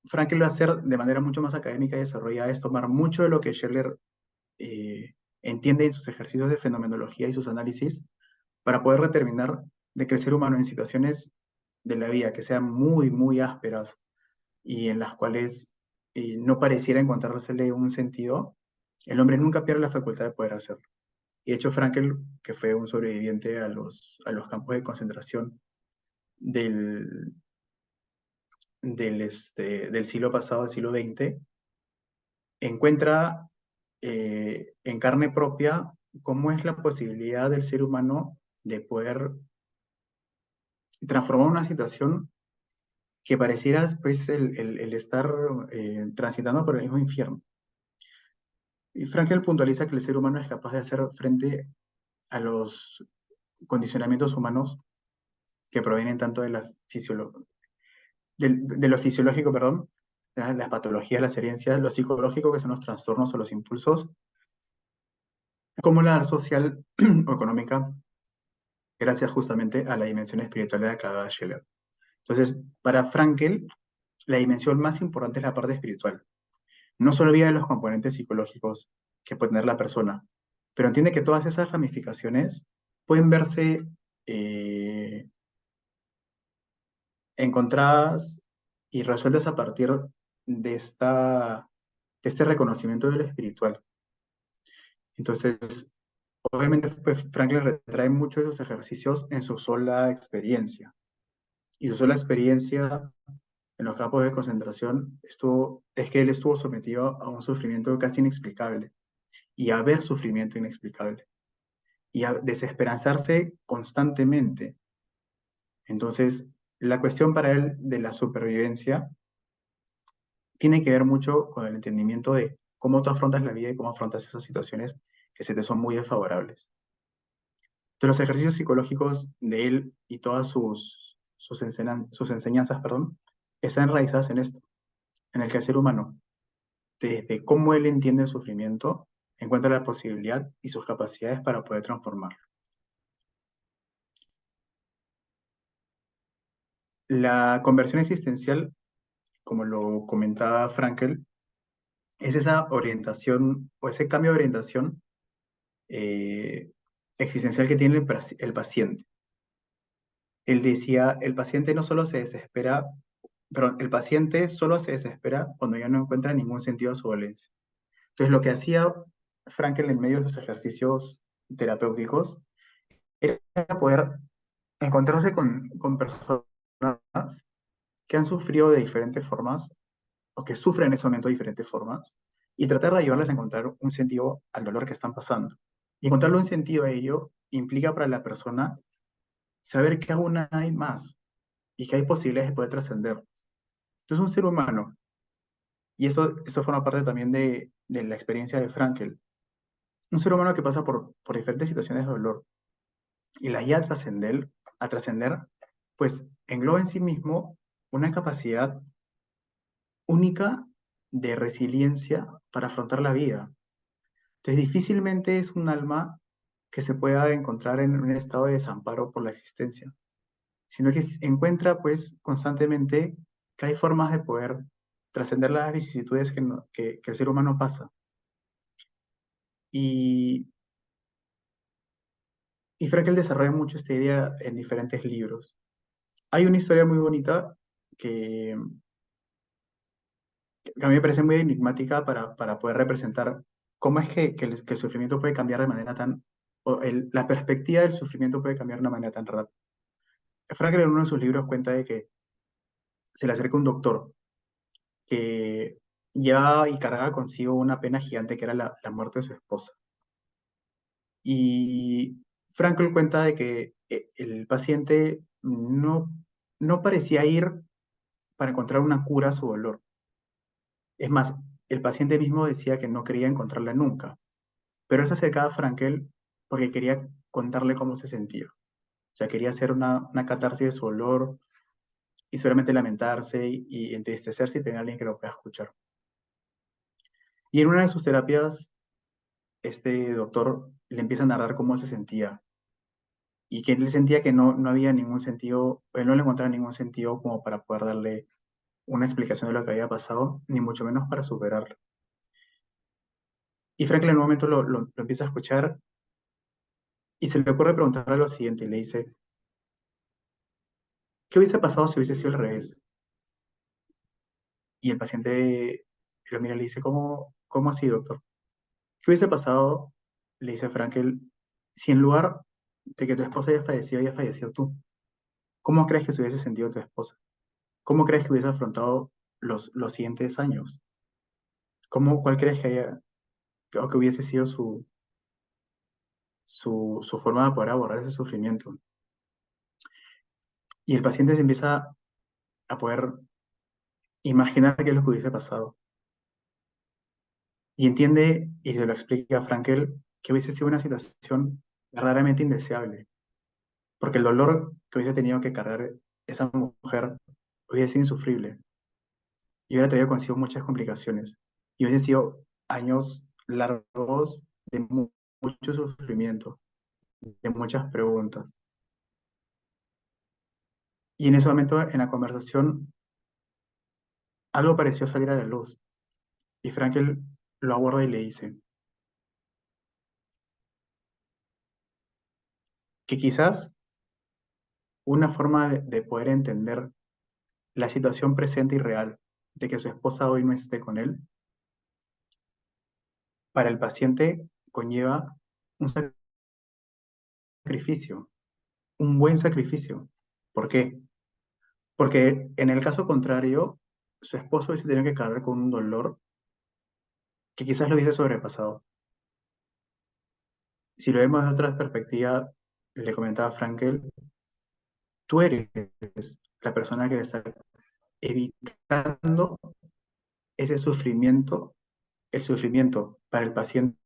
Frankl va a hacer de manera mucho más académica y desarrollada es tomar mucho de lo que Scheller eh, entiende en sus ejercicios de fenomenología y sus análisis para poder determinar de que el ser humano en situaciones de la vida que sean muy, muy ásperas y en las cuales no pareciera encontrársele un sentido, el hombre nunca pierde la facultad de poder hacerlo. Y de hecho, Frankel, que fue un sobreviviente a los campos de concentración del, del siglo pasado, del siglo XX, encuentra en carne propia cómo es la posibilidad del ser humano de poder transformar una situación que pareciera pues, el estar transitando por el mismo infierno. Y Frankel puntualiza que el ser humano es capaz de hacer frente a los condicionamientos humanos que provienen tanto de, de lo fisiológico, perdón, las patologías, las herencias, lo psicológico, que son los trastornos o los impulsos, como la social o económica, gracias justamente a la dimensión espiritual de la clavada de Scheller. Entonces, para Frankel, la dimensión más importante es la parte espiritual. No se olvida de los componentes psicológicos que puede tener la persona, pero entiende que todas esas ramificaciones pueden verse eh, encontradas y resueltas a partir de, de este reconocimiento de lo espiritual. Entonces, obviamente, pues, Franklin retrae muchos de esos ejercicios en su sola experiencia. Y su sola experiencia en los campos de concentración es que él estuvo sometido a un sufrimiento casi inexplicable y a ver sufrimiento inexplicable y a desesperanzarse constantemente. Entonces, la cuestión para él de la supervivencia tiene que ver mucho con el entendimiento de cómo tú afrontas la vida y cómo afrontas esas situaciones que se te son muy desfavorables. Entonces, los ejercicios psicológicos de él y todas sus enseñanzas, perdón, están enraizadas en esto, en el que el ser humano, desde cómo él entiende el sufrimiento, encuentra la posibilidad y sus capacidades para poder transformarlo. La conversión existencial, como lo comentaba Frankel, es esa orientación o ese cambio de orientación eh, existencial que tiene el paciente. Él decía, el paciente no solo se desespera, perdón, el paciente solo se desespera cuando ya no encuentra ningún sentido a su dolencia. Entonces, lo que hacía Frankel en medio de sus ejercicios terapéuticos era poder encontrarse con personas que han sufrido de diferentes formas o que sufren en ese momento de diferentes formas y tratar de ayudarles a encontrar un sentido al dolor que están pasando. Y encontrarle un sentido a ello implica para la persona saber que aún hay más y que hay posibilidades de poder trascender. Entonces, un ser humano, y eso forma parte también de la experiencia de Frankel, un ser humano que pasa por diferentes situaciones de dolor y la guía a trascender, pues engloba en sí mismo una capacidad única de resiliencia para afrontar la vida. Entonces, difícilmente es un alma que se pueda encontrar en un estado de desamparo por la existencia, sino que encuentra pues constantemente que hay formas de poder trascender las vicisitudes que el ser humano pasa. Y, y Frankel desarrolla mucho esta idea en diferentes libros. Hay una historia muy bonita que a mí me parece muy enigmática para poder representar cómo es que el sufrimiento puede cambiar de manera tan, la perspectiva del sufrimiento puede cambiar de una manera tan rápida. Frankel en uno de sus libros cuenta de que se le acerca un doctor que ya y cargaba consigo una pena gigante que era la muerte de su esposa. Y Frankl cuenta de que el paciente no parecía ir para encontrar una cura a su dolor. Es más, el paciente mismo decía que no quería encontrarla nunca, pero él se acercaba a Frankl porque quería contarle cómo se sentía. O sea, quería hacer una catarsis de su dolor y solamente lamentarse y entristecerse y tener a alguien que lo pueda escuchar. Y en una de sus terapias, este doctor le empieza a narrar cómo se sentía y que él sentía que no había ningún sentido, él no le encontraba ningún sentido como para poder darle una explicación de lo que había pasado, ni mucho menos para superarlo. Y Franklin en un momento lo empieza a escuchar y se le ocurre preguntarle lo siguiente y le dice, ¿qué hubiese pasado si hubiese sido al revés? y el paciente lo mira y le dice, ¿cómo así, doctor? ¿Qué hubiese pasado? Le dice Frankel, si en lugar de que tu esposa haya fallecido tú. ¿Cómo crees que se hubiese sentido tu esposa? ¿Cómo crees que hubiese afrontado los siguientes años? ¿Cuál crees o que hubiese sido su forma de poder abordar ese sufrimiento? Y el paciente se empieza a poder imaginar qué es lo que hubiese pasado. Y entiende y se lo explica a Frankel que hubiese sido una situación verdaderamente indeseable, porque el dolor que hubiese tenido que cargar esa mujer hubiese sido insufrible y hubiera traído consigo muchas complicaciones. Y hubiesen sido años largos de mucho sufrimiento, de muchas preguntas. Y en ese momento, en la conversación, algo pareció salir a la luz. Y Frankel lo aborda y le dice que quizás una forma de poder entender la situación presente y real de que su esposa hoy no esté con él, para el paciente conlleva un sacrificio, un buen sacrificio. ¿Por qué? Porque en el caso contrario, su esposo hubiese tenido que cargar con un dolor que quizás lo hubiese sobrepasado. Si lo vemos desde otra perspectiva, le comentaba Frankel, tú eres la persona que le está evitando ese sufrimiento, el sufrimiento para el paciente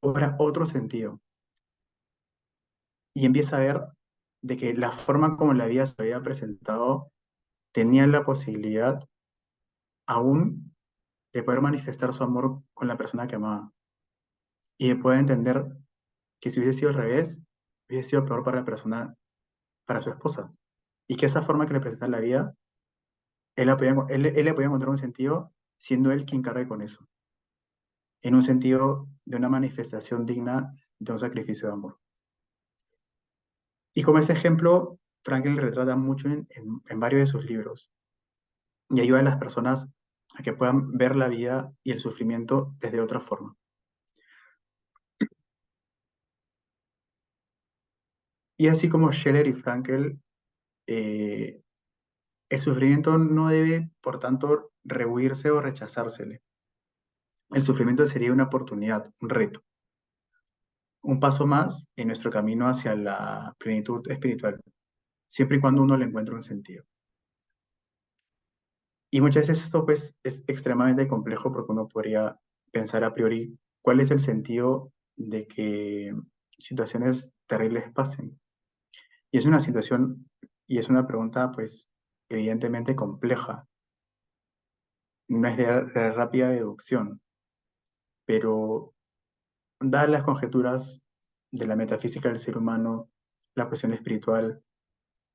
cobra otro sentido y empieza a ver de que la forma como la vida se había presentado tenía la posibilidad aún de poder manifestar su amor con la persona que amaba y de poder entender que si hubiese sido al revés, hubiese sido peor para la persona, para su esposa. Y que esa forma que le presenta la vida, él le podía encontrar un sentido siendo él quien cargue con eso, en un sentido de una manifestación digna de un sacrificio de amor. Y como ese ejemplo, Franklin retrata mucho en varios de sus libros y ayuda a las personas a que puedan ver la vida y el sufrimiento desde otra forma. Y así como Scheller y Frankel, eh, el sufrimiento no debe, por tanto, rehuirse o rechazársele. El sufrimiento sería una oportunidad, un reto, un paso más en nuestro camino hacia la plenitud espiritual, siempre y cuando uno le encuentre un sentido. Y muchas veces esto pues, es extremadamente complejo porque uno podría pensar a priori cuál es el sentido de que situaciones terribles pasen. Y es una situación y es una pregunta pues evidentemente compleja, no es de rápida deducción, pero dadas las conjeturas de la metafísica del ser humano, la cuestión espiritual,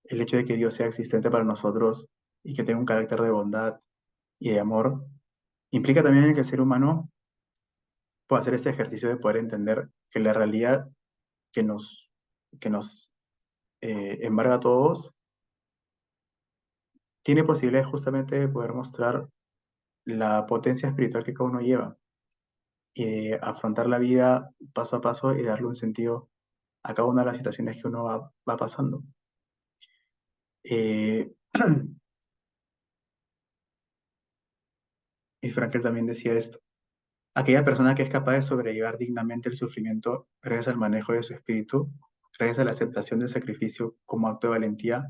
el hecho de que Dios sea existente para nosotros y que tenga un carácter de bondad y de amor, implica también que el ser humano pueda hacer este ejercicio de poder entender que la realidad que nos embarga a todos tiene posibilidades justamente de poder mostrar la potencia espiritual que cada uno lleva y de afrontar la vida paso a paso y darle un sentido a cada una de las situaciones que uno va pasando. Eh, y Frankel también decía esto. Aquella persona que es capaz de sobrellevar dignamente el sufrimiento gracias al manejo de su espíritu, gracias a la aceptación del sacrificio como acto de valentía,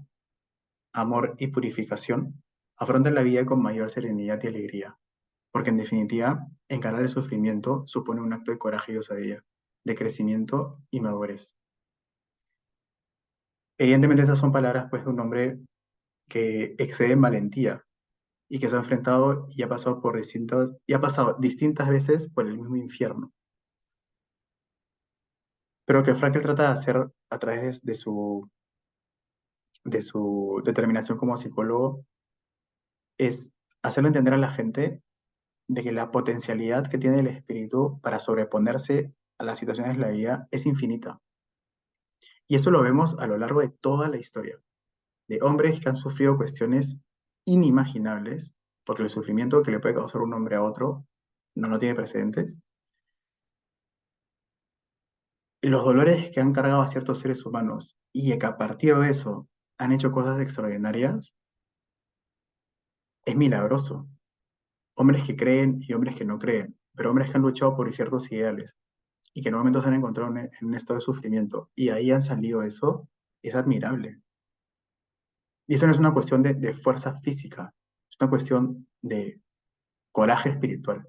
amor y purificación, afronta la vida con mayor serenidad y alegría, porque en definitiva, encarar el sufrimiento supone un acto de coraje y osadía, de crecimiento y madurez. Evidentemente esas son palabras pues, de un hombre que excede en valentía y que se ha enfrentado y ha pasado y ha pasado distintas veces por el mismo infierno. Pero que Frankel trata de hacer a través de su determinación como psicólogo es hacerlo entender a la gente de que la potencialidad que tiene el espíritu para sobreponerse a las situaciones de la vida es infinita. Y eso lo vemos a lo largo de toda la historia, de hombres que han sufrido cuestiones inimaginables, porque el sufrimiento que le puede causar un hombre a otro no tiene precedentes. Y los dolores que han cargado a ciertos seres humanos y que a partir de eso han hecho cosas extraordinarias, es milagroso. Hombres que creen y hombres que no creen, pero hombres que han luchado por ciertos ideales y que en momentos se han encontrado en un estado de sufrimiento y ahí han salido eso, es admirable. Y eso no es una cuestión de fuerza física, es una cuestión de coraje espiritual.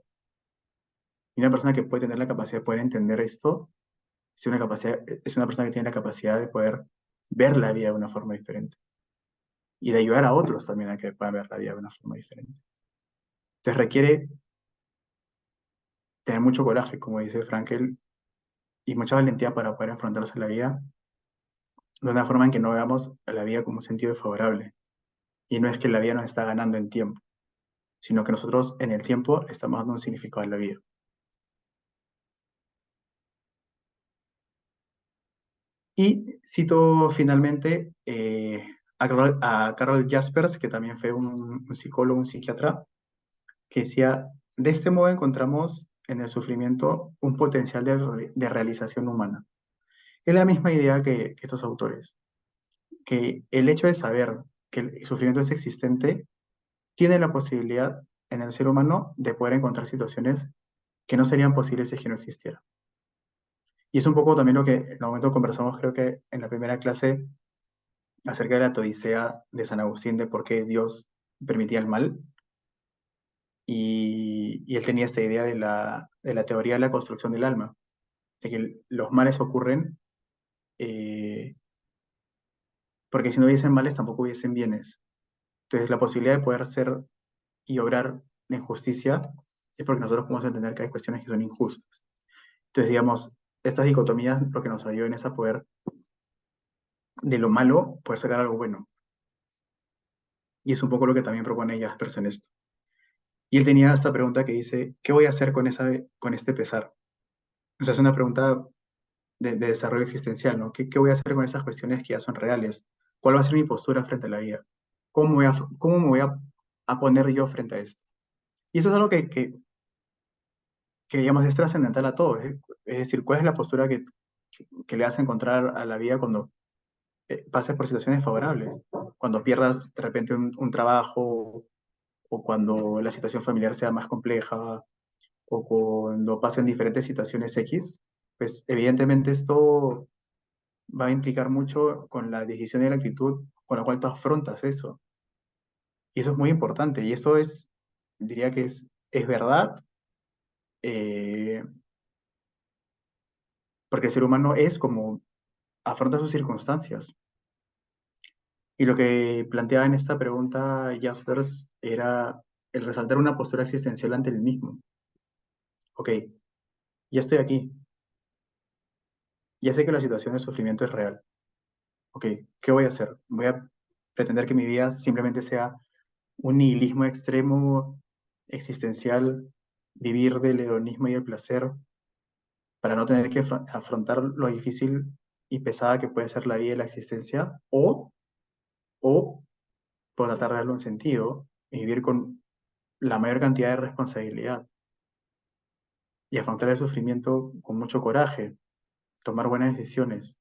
Y una persona que puede tener la capacidad de poder entender esto es una persona que tiene la capacidad de poder ver la vida de una forma diferente y de ayudar a otros también a que puedan ver la vida de una forma diferente. Entonces requiere tener mucho coraje, como dice Frankel, y mucha valentía para poder enfrentarse a la vida de una forma en que no veamos a la vida como un sentido favorable. Y no es que la vida nos está ganando en tiempo, sino que nosotros en el tiempo le estamos dando un significado a la vida. Y cito finalmente a Carol Jaspers, que también fue un psicólogo, un psiquiatra, que decía, de este modo encontramos en el sufrimiento un potencial de realización humana. Es la misma idea que estos autores, que el hecho de saber que el sufrimiento es existente tiene la posibilidad en el ser humano de poder encontrar situaciones que no serían posibles si es que no existiera. Y es un poco también lo que en el momento conversamos, creo que en la primera clase, acerca de la Odisea de San Agustín, de por qué Dios permitía el mal. Y él tenía esta idea de la teoría de la construcción del alma, de que los males ocurren eh, porque si no hubiesen males tampoco hubiesen bienes. Entonces la posibilidad de poder ser y obrar en justicia es porque nosotros podemos entender que hay cuestiones que son injustas. Entonces, digamos, estas dicotomías lo que nos ayudan es a poder, de lo malo, poder sacar algo bueno. Y es un poco lo que también propone Jaspers en esto. Y él tenía esta pregunta que dice, ¿qué voy a hacer con este pesar? O sea, es una pregunta de desarrollo existencial, ¿no? ¿Qué voy a hacer con esas cuestiones que ya son reales? ¿Cuál va a ser mi postura frente a la vida? ¿Cómo me voy a poner yo frente a esto? Y eso es algo que digamos, es trascendental a todo. Es decir, ¿cuál es la postura que le vas a encontrar a la vida cuando pases por situaciones favorables? Cuando pierdas de repente un trabajo, o cuando la situación familiar sea más compleja, o cuando pasen diferentes situaciones X, pues evidentemente esto va a implicar mucho con la decisión y la actitud con la cual tú afrontas eso. Y eso es muy importante. Y eso diría que es verdad, eh, porque el ser humano es como afronta sus circunstancias. Y lo que planteaba en esta pregunta Jaspers era el resaltar una postura existencial ante el mismo. Ok, ya estoy aquí, ya sé que la situación de sufrimiento es real. Ok, ¿qué voy a hacer? ¿Voy a pretender que mi vida simplemente sea un nihilismo extremo, existencial, vivir del hedonismo y el placer para no tener que afrontar lo difícil y pesada que puede ser la vida y la existencia? ¿O por tratar de darle un sentido y vivir con la mayor cantidad de responsabilidad y afrontar el sufrimiento con mucho coraje, tomar buenas decisiones,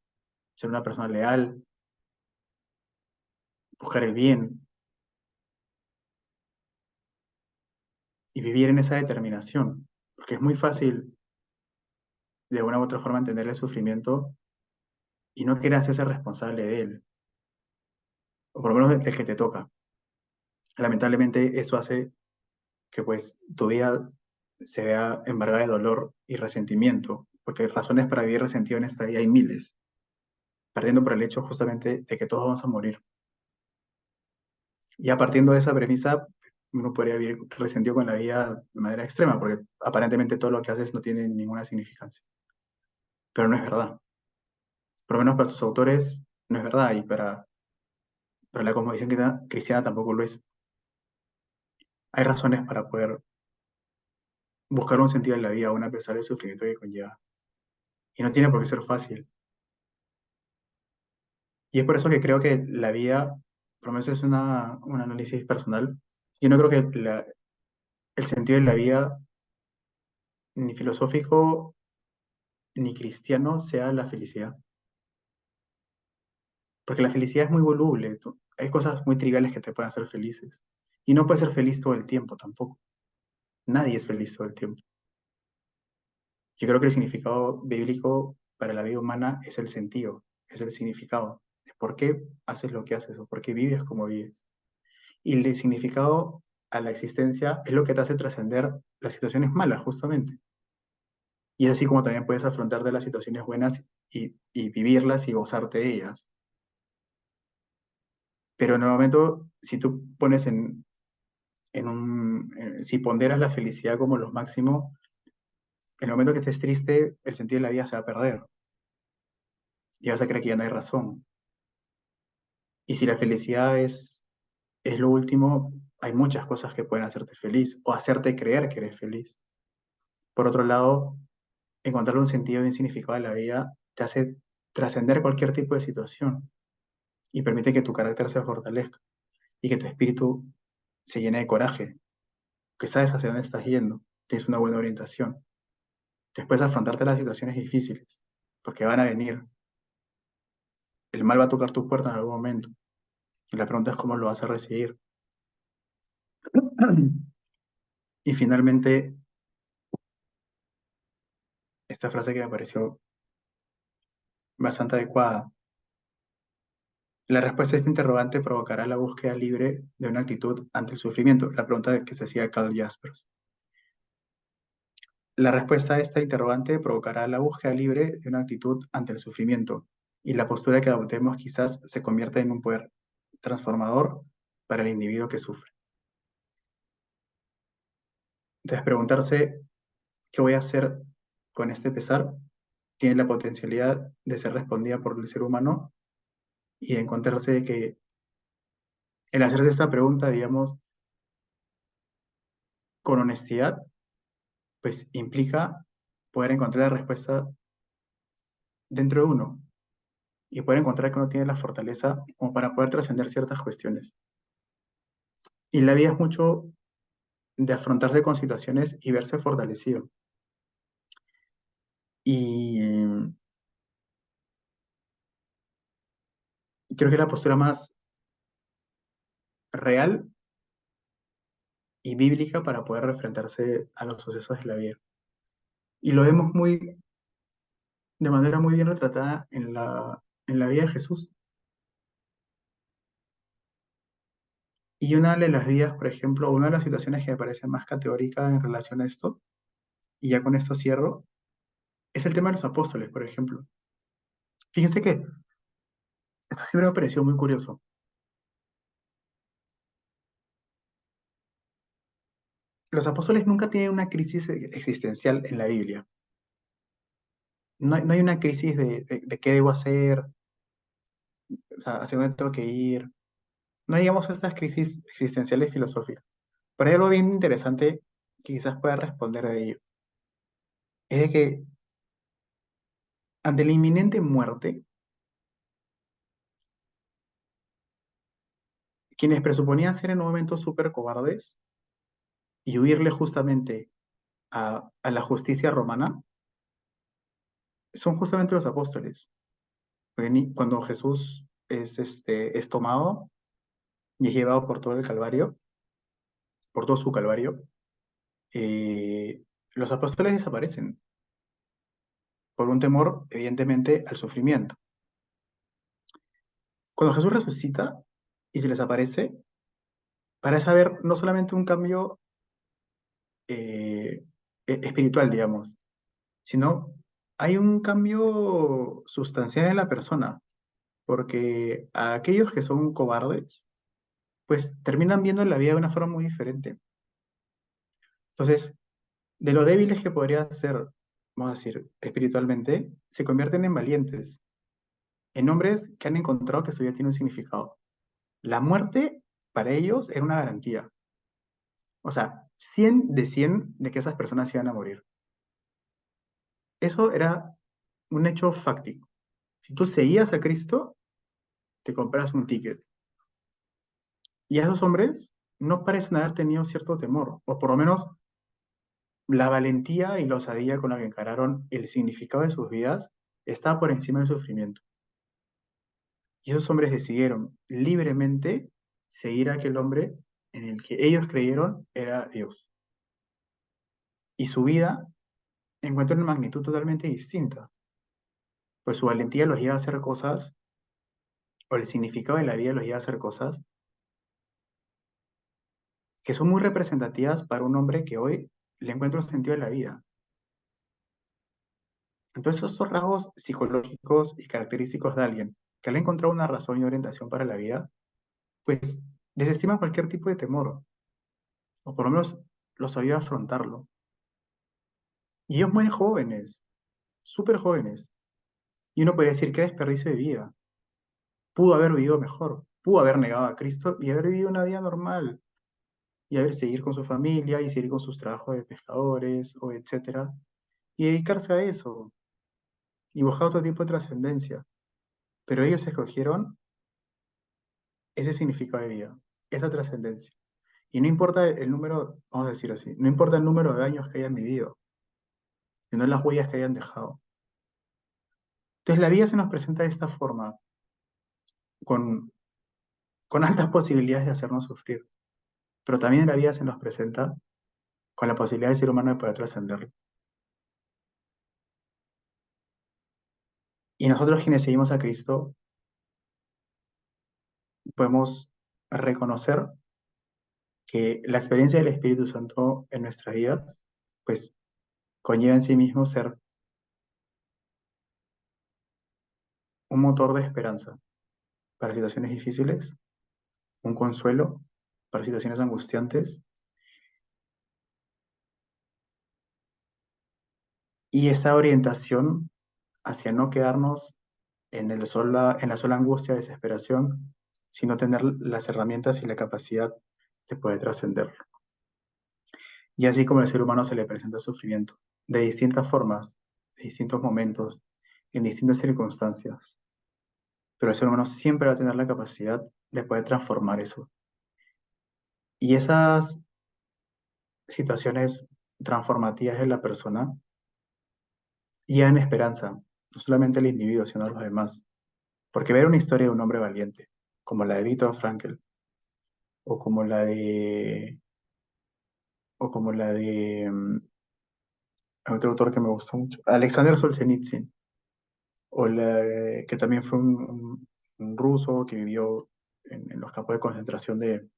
ser una persona leal, buscar el bien y vivir en esa determinación? Porque es muy fácil de una u otra forma entender el sufrimiento y no querer hacerse responsable de él, o por lo menos del que te toca. Lamentablemente eso hace que pues tu vida se vea embargada de dolor y resentimiento, porque razones para vivir resentido en esta vida hay miles, partiendo por el hecho justamente de que todos vamos a morir. Ya partiendo de esa premisa, uno podría vivir resentido con la vida de manera extrema, porque aparentemente todo lo que haces no tiene ninguna significancia. Pero no es verdad. Por lo menos para sus autores no es verdad, y para la cosmovisión cristiana tampoco lo es. Hay razones para poder buscar un sentido en la vida, aún a pesar del sufrimiento que conlleva. Y no tiene por qué ser fácil. Y es por eso que creo que la vida, por lo menos es un análisis personal, Yo no creo que el sentido de la vida, ni filosófico ni cristiano, sea la felicidad. Porque la felicidad es muy voluble. Hay cosas muy triviales que te pueden hacer felices. Y no puedes ser feliz todo el tiempo tampoco. Nadie es feliz todo el tiempo. Yo creo que el significado bíblico para la vida humana es el sentido, es el significado. Es por qué haces lo que haces o por qué vives como vives. Y el significado a la existencia es lo que te hace trascender las situaciones malas, justamente. Y es así como también puedes afrontar de las situaciones buenas y vivirlas y gozarte de ellas. Pero en el momento, si tú pones si ponderas la felicidad como lo máximo, en el momento que estés triste, el sentido de la vida se va a perder y vas a creer que ya no hay razón. Y si la felicidad es lo último, hay muchas cosas que pueden hacerte feliz o hacerte creer que eres feliz. Por otro lado, encontrar un sentido y un significado de la vida te hace trascender cualquier tipo de situación y permite que tu carácter se fortalezca y que tu espíritu se llene de coraje, que sabes hacia dónde estás yendo, tienes una buena orientación. Después afrontarte las situaciones difíciles, porque van a venir. El mal va a tocar tu puerta en algún momento y la pregunta es cómo lo vas a recibir. Y finalmente, esta frase que me pareció bastante adecuada. La respuesta a este interrogante provocará la búsqueda libre de una actitud ante el sufrimiento. La pregunta que se hacía Karl Jaspers. La respuesta a esta interrogante provocará la búsqueda libre de una actitud ante el sufrimiento, y la postura que adoptemos quizás se convierta en un poder transformador para el individuo que sufre. Entonces, preguntarse qué voy a hacer con este pesar tiene la potencialidad de ser respondida por el ser humano y de encontrarse que el hacerse esta pregunta, digamos, con honestidad, pues implica poder encontrar la respuesta dentro de uno y poder encontrar que uno tiene la fortaleza como para poder trascender ciertas cuestiones. Y la vida es mucho de afrontarse con situaciones y verse fortalecido. Y creo que la postura más real y bíblica para poder enfrentarse a los sucesos de la vida. Y lo vemos de manera muy bien retratada en la vida de Jesús. Y una de las vidas, por ejemplo, una de las situaciones que me parece más categórica en relación a esto, y ya con esto cierro, es el tema de los apóstoles, por ejemplo. Fíjense que esto siempre me pareció muy curioso. Los apóstoles nunca tienen una crisis existencial en la Biblia. No hay una crisis de qué debo hacer, o sea, hacia dónde tengo que ir. No hay, digamos, estas crisis existenciales filosóficas. Pero hay algo bien interesante que quizás pueda responder a ello. Es de que ante la inminente muerte, quienes presuponían ser en un momento súper cobardes y huirle justamente a la justicia romana, son justamente los apóstoles. Porque cuando Jesús es tomado y es llevado por todo el Calvario, por todo su Calvario, los apóstoles desaparecen por un temor, evidentemente, al sufrimiento. Cuando Jesús resucita y se les aparece, parece haber no solamente un cambio espiritual, digamos, sino hay un cambio sustancial en la persona, porque a aquellos que son cobardes, pues terminan viendo la vida de una forma muy diferente. Entonces, de lo débiles que podrían ser, vamos a decir, espiritualmente, se convierten en valientes, en hombres que han encontrado que su vida tiene un significado. La muerte para ellos era una garantía. O sea, 100 de 100 de que esas personas iban a morir. Eso era un hecho fáctico. Si tú seguías a Cristo, te compras un ticket. Y a esos hombres no parecen haber tenido cierto temor, o por lo menos la valentía y la osadía con la que encararon el significado de sus vidas está por encima del sufrimiento. Y esos hombres decidieron libremente seguir a aquel hombre en el que ellos creyeron era Dios. Y su vida encuentra una magnitud totalmente distinta, pues su valentía los lleva a hacer cosas, o el significado de la vida los lleva a hacer cosas que son muy representativas para un hombre que hoy le encuentra un sentido de la vida. Entonces, estos rasgos psicológicos y característicos de alguien que le ha encontrado una razón y orientación para la vida, pues desestima cualquier tipo de temor, o por lo menos los ayuda a afrontarlo. Y ellos mueren jóvenes, súper jóvenes. Y uno podría decir, qué desperdicio de vida. Pudo haber vivido mejor, pudo haber negado a Cristo y haber vivido una vida normal, y haber seguir con su familia y seguir con sus trabajos de pescadores o etcétera, y dedicarse a eso, y buscar otro tipo de trascendencia. Pero ellos escogieron ese significado de vida, esa trascendencia. Y no importa el número, vamos a decir así, no importa el número de años que hayan vivido, sino las huellas que hayan dejado. Entonces la vida se nos presenta de esta forma, con, con altas posibilidades de hacernos sufrir, pero también la vida se nos presenta con la posibilidad del ser humano de poder trascenderlo. Y nosotros quienes seguimos a Cristo podemos reconocer que la experiencia del Espíritu Santo en nuestras vidas, pues conlleva en sí mismo ser un motor de esperanza para situaciones difíciles, un consuelo para situaciones angustiantes, y esa orientación hacia no quedarnos en la sola angustia, desesperación, sino tener las herramientas y la capacidad de poder trascenderlo. Y así como al ser humano se le presenta sufrimiento, de distintas formas, de distintos momentos, en distintas circunstancias, pero el ser humano siempre va a tener la capacidad de poder transformar eso. Y esas situaciones transformativas de la persona llevan esperanza, no solamente al individuo, sino a los demás. Porque ver una historia de un hombre valiente, como la de Viktor Frankl, o como la de, o como la de otro autor que me gustó mucho, Alexander Solzhenitsyn, que también fue un ruso que vivió en los campos de concentración de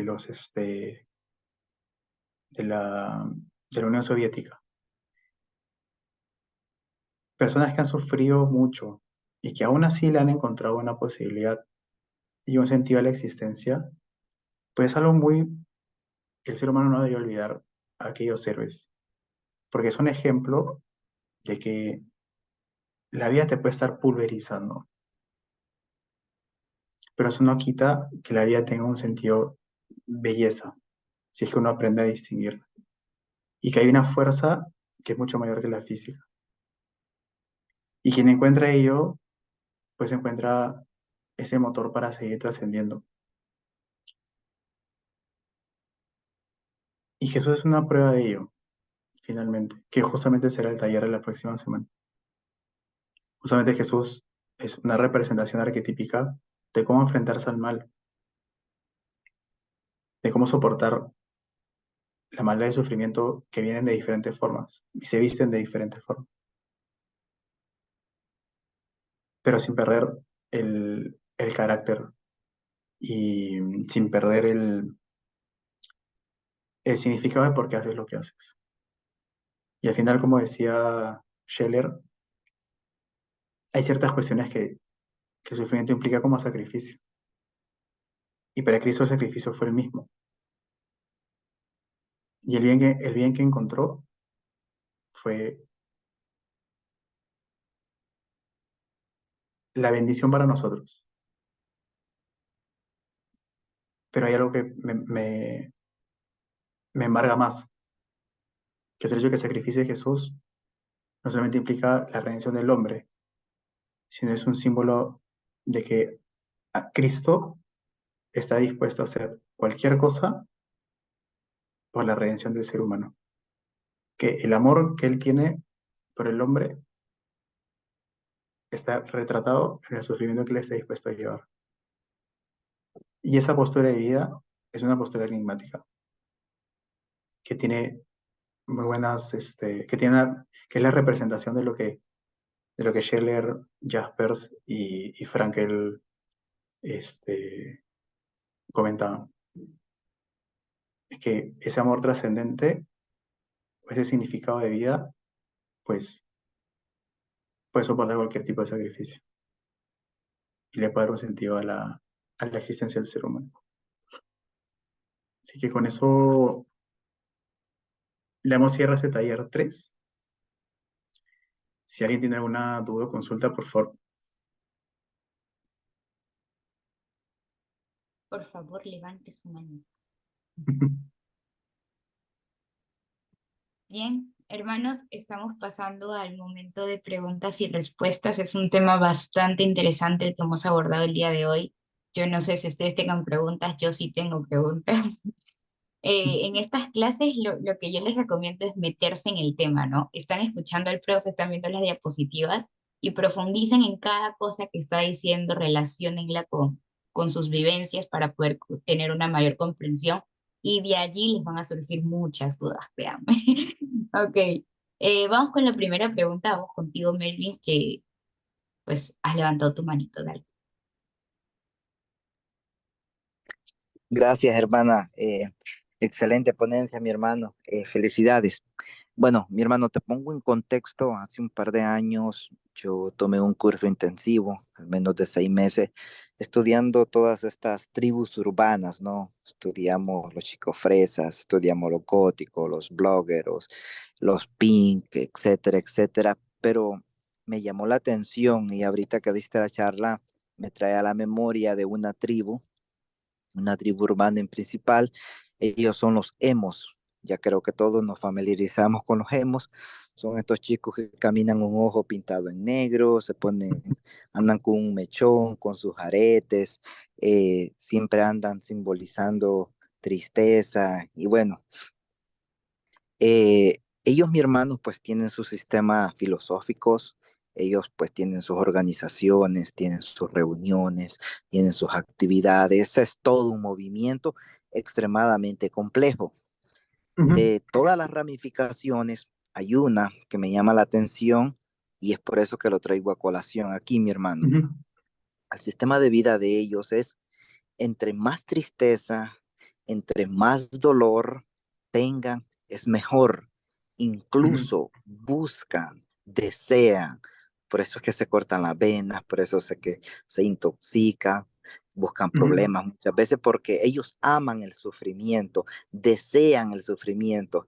los, de la Unión Soviética. Personas que han sufrido mucho y que aún así le han encontrado una posibilidad y un sentido a la existencia, pues es algo muy que el ser humano no debería olvidar a aquellos héroes, porque son ejemplo de que la vida te puede estar pulverizando, pero eso no quita que la vida tenga un sentido belleza, si es que uno aprende a distinguir, y que hay una fuerza que es mucho mayor que la física. Y quien encuentra ello, pues encuentra ese motor para seguir trascendiendo. Y Jesús es una prueba de ello, finalmente, que justamente será el taller de la próxima semana. Justamente Jesús es una representación arquetípica de cómo enfrentarse al mal, de cómo soportar la maldad y el sufrimiento que vienen de diferentes formas y se visten de diferentes formas, pero sin perder el carácter y sin perder el significado de por qué haces lo que haces. Y al final, como decía Scheller, hay ciertas cuestiones que el sufrimiento implica como sacrificio. Y para Cristo el sacrificio fue el mismo. Y el bien que encontró fue la bendición para nosotros. Pero hay algo que me embarga más, que es el hecho de que el sacrificio de Jesús no solamente implica la redención del hombre, sino es un símbolo de que a Cristo está dispuesto a hacer cualquier cosa por la redención del ser humano. Que el amor que él tiene por el hombre está retratado en el sufrimiento que él está dispuesto a llevar. Y esa postura de vida es una postura enigmática, que tiene muy buenas, que es la representación de lo que Scheller, Jaspers y Frankel comentaban. Es que ese amor trascendente, ese significado de vida, pues puede soportar cualquier tipo de sacrificio y le puede dar un sentido a la existencia del ser humano. Así que con eso le damos cierre a ese taller 3. Si alguien tiene alguna duda o consulta, por favor. Por favor, levante su mano. Bien, hermanos, estamos pasando al momento de preguntas y respuestas. Es un tema bastante interesante el que hemos abordado el día de hoy. Yo no sé si ustedes tengan preguntas, yo sí tengo preguntas. En estas clases lo que yo les recomiendo es meterse en el tema, ¿no? Están escuchando al profe, están viendo las diapositivas y profundicen en cada cosa que está diciendo, relaciónenla con sus vivencias para poder tener una mayor comprensión y de allí les van a surgir muchas dudas, créanme. Ok, vamos con la primera pregunta, vamos contigo, Melvin, que pues has levantado tu manito, dale. Gracias, hermana. Excelente ponencia, mi hermano. Felicidades. Bueno, mi hermano, te pongo en contexto. Hace un par de años yo tomé un curso intensivo, al menos de 6 meses, estudiando todas estas tribus urbanas, ¿no? Estudiamos los chicofresas, estudiamos los góticos, los blogueros, los pink, etcétera, etcétera. Pero me llamó la atención y ahorita que diste la charla, me trae a la memoria de una tribu urbana en principal. Ellos son los emos. Ya creo que todos nos familiarizamos con los emos. Son estos chicos que caminan un ojo pintado en negro, andan con un mechón, con sus aretes, siempre andan simbolizando tristeza. Y bueno, ellos, mi hermano, pues tienen sus sistemas filosóficos, ellos pues tienen sus organizaciones, tienen sus reuniones, tienen sus actividades, es todo un movimiento extremadamente complejo. Ujú, De todas las ramificaciones, hay una que me llama la atención y es por eso que lo traigo a colación aquí, mi hermano. ujú, El sistema de vida de ellos es entre más tristeza, entre más dolor tengan, es mejor. ujú, Incluso buscan, desean. Por eso es que se cortan las venas, por eso es que se intoxican, buscan ujú, problemas muchas veces porque ellos aman el sufrimiento, desean el sufrimiento.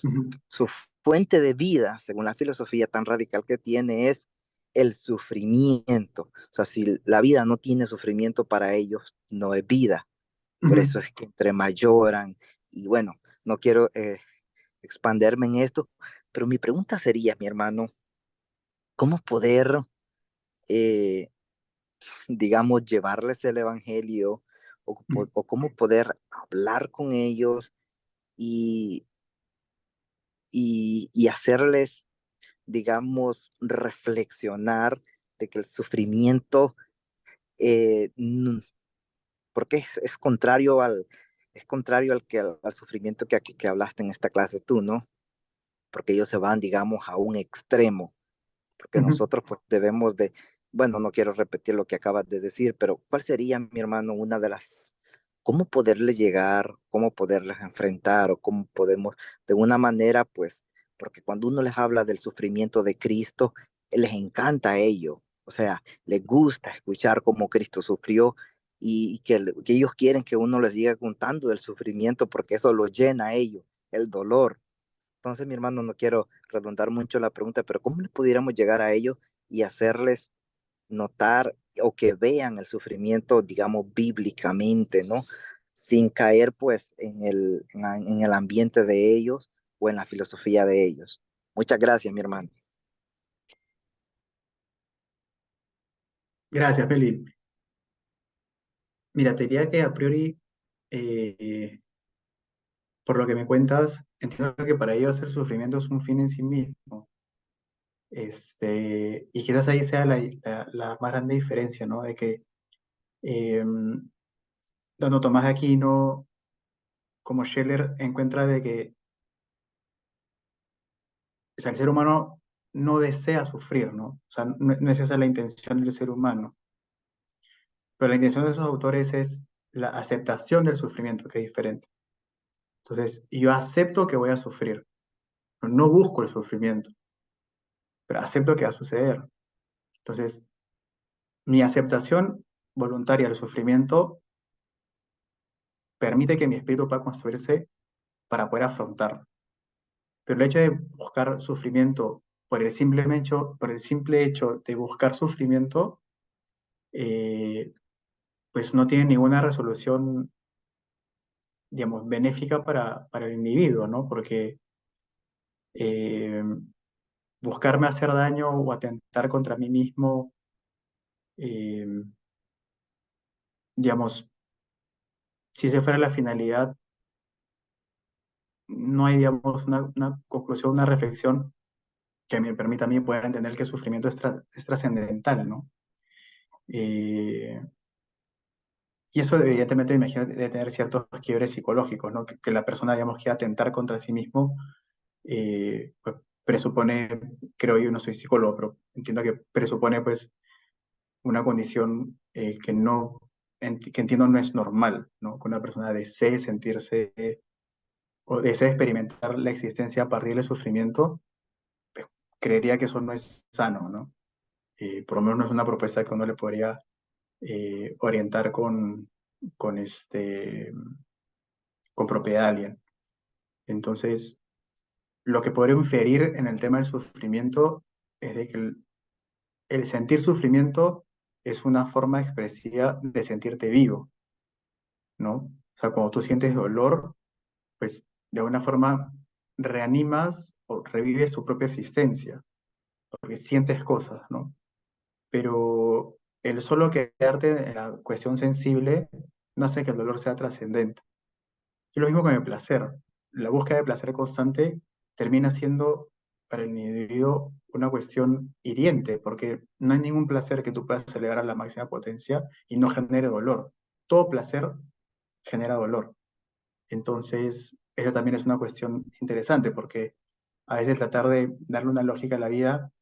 ujú, Su fuente de vida, según la filosofía tan radical que tiene, es el sufrimiento. O sea, si la vida no tiene sufrimiento para ellos, no es vida. Por ujú, eso es que entre más lloran, y bueno, no quiero expanderme en esto, pero mi pregunta sería, mi hermano, ¿cómo poder, eh, digamos, llevarles el evangelio o cómo poder hablar con ellos y, y hacerles, digamos, reflexionar de que el sufrimiento porque es contrario al sufrimiento que hablaste en esta clase tú, ¿no? Porque ellos se van, digamos, a un extremo, porque ujú, nosotros pues debemos de, bueno, no quiero repetir lo que acabas de decir, pero ¿cuál sería, mi hermano, una de las, cómo poderles llegar, cómo poderles enfrentar o cómo podemos, de una manera, pues, porque cuando uno les habla del sufrimiento de Cristo, les encanta ello, o sea, les gusta escuchar cómo Cristo sufrió y que ellos quieren que uno les siga contando del sufrimiento porque eso los llena a ellos, el dolor. Entonces, mi hermano, no quiero redundar mucho la pregunta, pero ¿cómo le pudiéramos llegar a ellos y hacerles notar o que vean el sufrimiento, digamos, bíblicamente, ¿no? Sin caer, pues, en el ambiente de ellos o en la filosofía de ellos. Muchas gracias, mi hermano. Gracias, Felipe. Mira, te diría que a priori, eh, por lo que me cuentas, entiendo que para ellos el sufrimiento es un fin en sí mismo. Y quizás ahí sea la más grande diferencia, ¿no? De que eh, tanto Tomás de Aquino como Scheller encuentra de que, o sea, el ser humano no desea sufrir, ¿no? O sea, no es esa la intención del ser humano. Pero la intención de esos autores es la aceptación del sufrimiento, que es diferente. Entonces, yo acepto que voy a sufrir, pero no busco el sufrimiento, pero acepto que va a suceder. Entonces, mi aceptación voluntaria del sufrimiento permite que mi espíritu pueda construirse para poder afrontarlo. Pero el hecho de buscar sufrimiento por el simple hecho de buscar sufrimiento, eh, pues no tiene ninguna resolución, digamos, benéfica para el individuo, ¿no? Porque eh, buscarme hacer daño o atentar contra mí mismo, eh, digamos, si esa fuera la finalidad, no hay, digamos, una conclusión, una reflexión que me permita a mí poder entender que el sufrimiento es trascendental, ¿no? Eh, y eso evidentemente, me imagino, debe tener ciertos quiebres psicológicos, ¿no? Que la persona, digamos, quiera atentar contra sí mismo, pues presupone, creo yo, no soy psicólogo, pero entiendo que presupone, pues, una condición que entiendo no es normal, ¿no? Que una persona desee sentirse o desee experimentar la existencia a partir del sufrimiento, pues, creería que eso no es sano, ¿no? Por lo menos no es una propuesta que uno le podría orientar con, con propiedad a alguien. Entonces, lo que podría inferir en el tema del sufrimiento es de que el sentir sufrimiento es una forma expresiva de sentirte vivo, ¿no? O sea, cuando tú sientes dolor, pues de alguna forma reanimas o revives tu propia existencia, porque sientes cosas, ¿no? Pero el solo quedarte en la cuestión sensible no hace que el dolor sea trascendente. Y lo mismo con el placer. La búsqueda de placer constante termina siendo para el individuo una cuestión hiriente, porque no hay ningún placer que tú puedas celebrar a la máxima potencia y no genere dolor. Todo placer genera dolor. Entonces, eso también es una cuestión interesante, porque a veces tratar de darle una lógica a la vida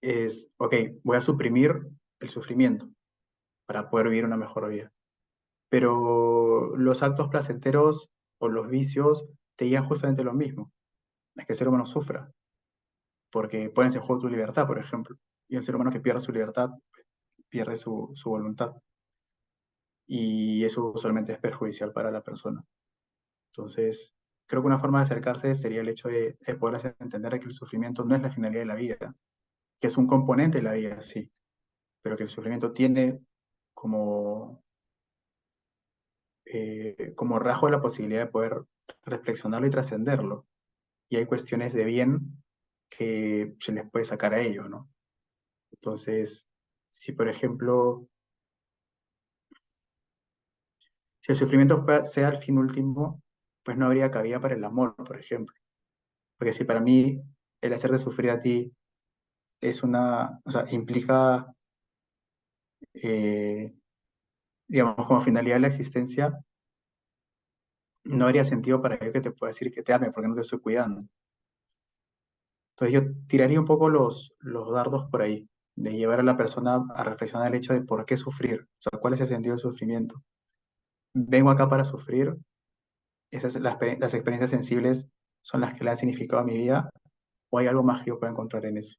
es, ok, voy a suprimir el sufrimiento para poder vivir una mejor vida. Pero los actos placenteros o los vicios te guían justamente lo mismo, es que el ser humano sufra, porque pones en juego tu libertad, por ejemplo, y el ser humano que pierde su libertad pierde su voluntad, y eso usualmente es perjudicial para la persona. Entonces, creo que una forma de acercarse sería el hecho de poder hacer entender que el sufrimiento no es la finalidad de la vida, que es un componente de la vida, sí, pero que el sufrimiento tiene como, como rasgo la posibilidad de poder reflexionarlo y trascenderlo. Y hay cuestiones de bien que se les puede sacar a ellos, ¿no? Entonces, si por ejemplo, si el sufrimiento sea el fin último, pues no habría cabida para el amor, por ejemplo. Porque si para mí el hacerte sufrir a ti o sea, implica, eh, digamos, como finalidad de la existencia, no habría sentido para yo que te pueda decir que te ame porque no te estoy cuidando. Entonces yo tiraría un poco los dardos por ahí, de llevar a la persona a reflexionar el hecho de por qué sufrir, o sea, cuál es el sentido del sufrimiento. Vengo acá para sufrir, las experiencias sensibles son las que le han significado a mi vida, o hay algo más que yo pueda encontrar en eso.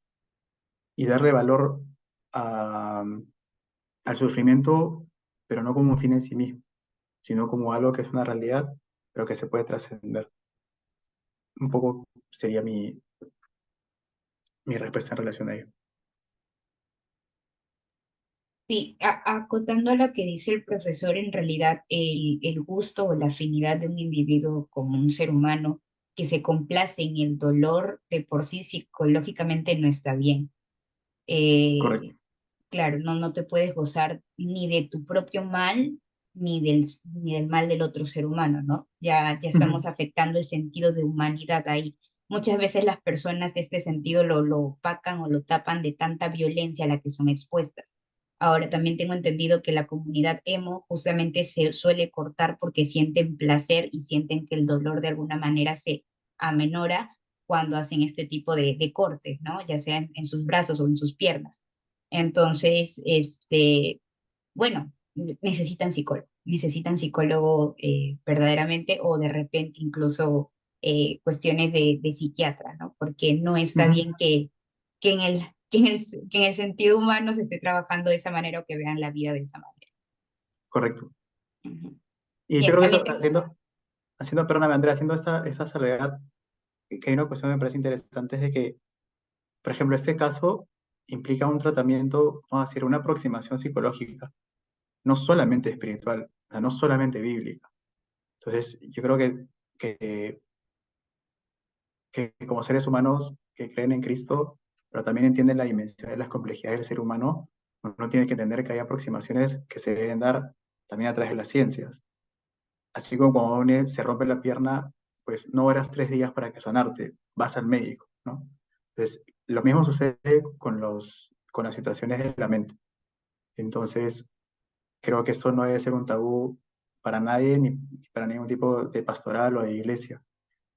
Y darle valor a- al sufrimiento, pero no como un fin en sí mismo, sino como algo que es una realidad, pero que se puede trascender. Un poco sería mi respuesta en relación a ello. Sí, acotando a lo que dice el profesor, en realidad el gusto o la afinidad de un individuo como un ser humano que se complace en el dolor de por sí psicológicamente no está bien. Eh, Correcto. claro, no te puedes gozar ni de tu propio mal, ni del mal del otro ser humano, ¿no? Ya Ujú. estamos afectando el sentido de humanidad ahí. Muchas veces las personas de este sentido lo opacan o lo tapan de tanta violencia a la que son expuestas. Ahora también tengo entendido que la comunidad emo justamente se suele cortar porque sienten placer y sienten que el dolor de alguna manera se amenora cuando hacen este tipo de cortes, ¿no? Ya sea en sus brazos o en sus piernas. Entonces, bueno, necesitan psicólogo verdaderamente o de repente incluso cuestiones de psiquiatra, ¿no? Porque no está Ujú. bien que en el, que en el sentido humano se esté trabajando de esa manera o que vean la vida de esa manera. Correcto. Ujú. Y yo Bien, creo que también eso, tengo. perdóname, Andrea, haciendo esta salvedad, que hay una cuestión que me parece interesante, es de que, por ejemplo, este caso implica un tratamiento, vamos a decir, una aproximación psicológica, no solamente espiritual, o sea, no solamente bíblica. Entonces, yo creo que, que como seres humanos que creen en Cristo, pero también entienden la dimensión de las complejidades del ser humano, uno tiene que entender que hay aproximaciones que se deben dar también a través de las ciencias. Así como cuando uno se rompe la pierna, pues no eras 3 días para que sanarte, vas al médico, ¿no? Entonces, lo mismo sucede con las situaciones de la mente. Entonces, creo que esto no debe ser un tabú para nadie, ni para ningún tipo de pastoral o de iglesia.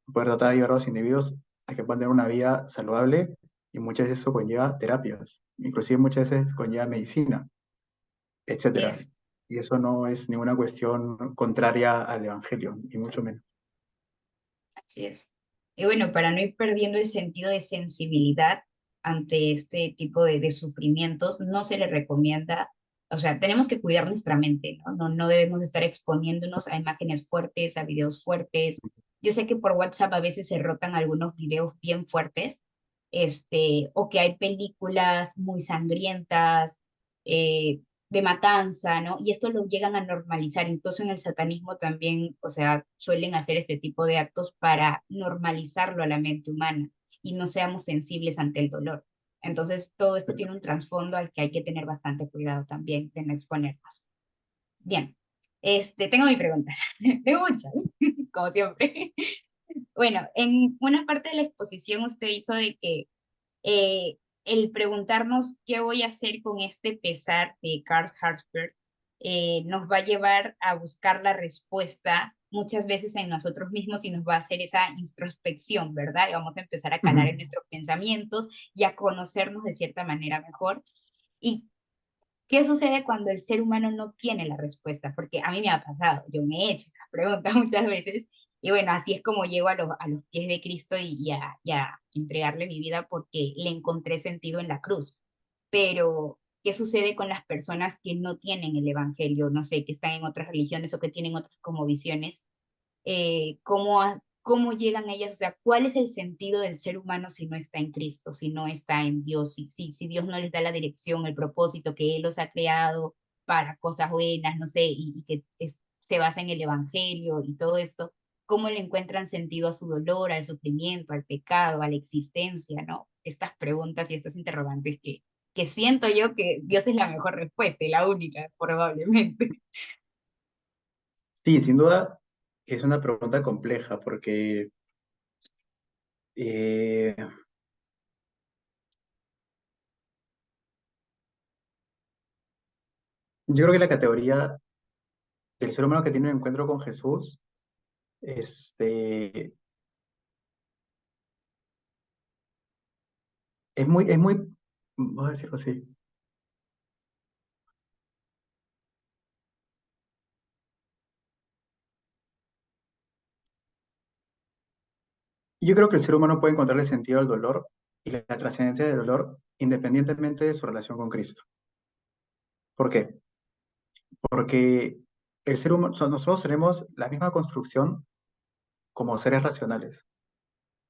Poder tratar de ayudar a los individuos a que puedan tener una vida saludable y muchas veces eso conlleva terapias, inclusive muchas veces conlleva medicina, Así etcétera. es. Y eso no es ninguna cuestión contraria al evangelio, ni mucho menos. Así es. Y bueno, para no ir perdiendo el sentido de sensibilidad ante este tipo de sufrimientos, no se le recomienda, o sea, tenemos que cuidar nuestra mente, ¿no? No debemos estar exponiéndonos a imágenes fuertes, a videos fuertes. Yo sé que por WhatsApp a veces se rotan algunos videos bien fuertes, o que hay películas muy sangrientas, eh, de matanza, ¿no? Y esto lo llegan a normalizar, incluso en el satanismo también, o sea, suelen hacer este tipo de actos para normalizarlo a la mente humana y no seamos sensibles ante el dolor. Entonces, todo esto tiene un trasfondo al que hay que tener bastante cuidado también de no exponernos. Bien, tengo mi pregunta. Tengo muchas, como siempre. Bueno, en una parte de la exposición usted dijo de que el preguntarnos qué voy a hacer con este pesar de Karl Hartsberg nos va a llevar a buscar la respuesta muchas veces en nosotros mismos y nos va a hacer esa introspección, ¿verdad? Y vamos a empezar a calar en Ujú. nuestros pensamientos y a conocernos de cierta manera mejor. ¿Y qué sucede cuando el ser humano no tiene la respuesta? Porque a mí me ha pasado, yo me he hecho esas preguntas muchas veces, y bueno, así es como llego a los pies de Cristo y a entregarle mi vida porque le encontré sentido en la cruz. Pero, ¿qué sucede con las personas que no tienen el Evangelio? No sé, que están en otras religiones o que tienen otras como visiones. ¿Cómo llegan ellas? O sea, ¿cuál es el sentido del ser humano si no está en Cristo, si no está en Dios, si Dios no les da la dirección, el propósito que Él los ha creado para cosas buenas, no sé, y que se basa en el Evangelio y todo esto? ¿Cómo le encuentran sentido a su dolor, al sufrimiento, al pecado, a la existencia, ¿no? Estas preguntas y estas interrogantes que siento yo que Dios es la mejor respuesta y la única, probablemente. Sí, sin duda es una pregunta compleja porque eh, yo creo que la categoría del ser humano que tiene un encuentro con Jesús, este, vamos a decirlo así. Yo creo que el ser humano puede encontrarle sentido al dolor y la trascendencia del dolor independientemente de su relación con Cristo. ¿Por qué? Porque el ser humano, nosotros tenemos la misma construcción como seres racionales.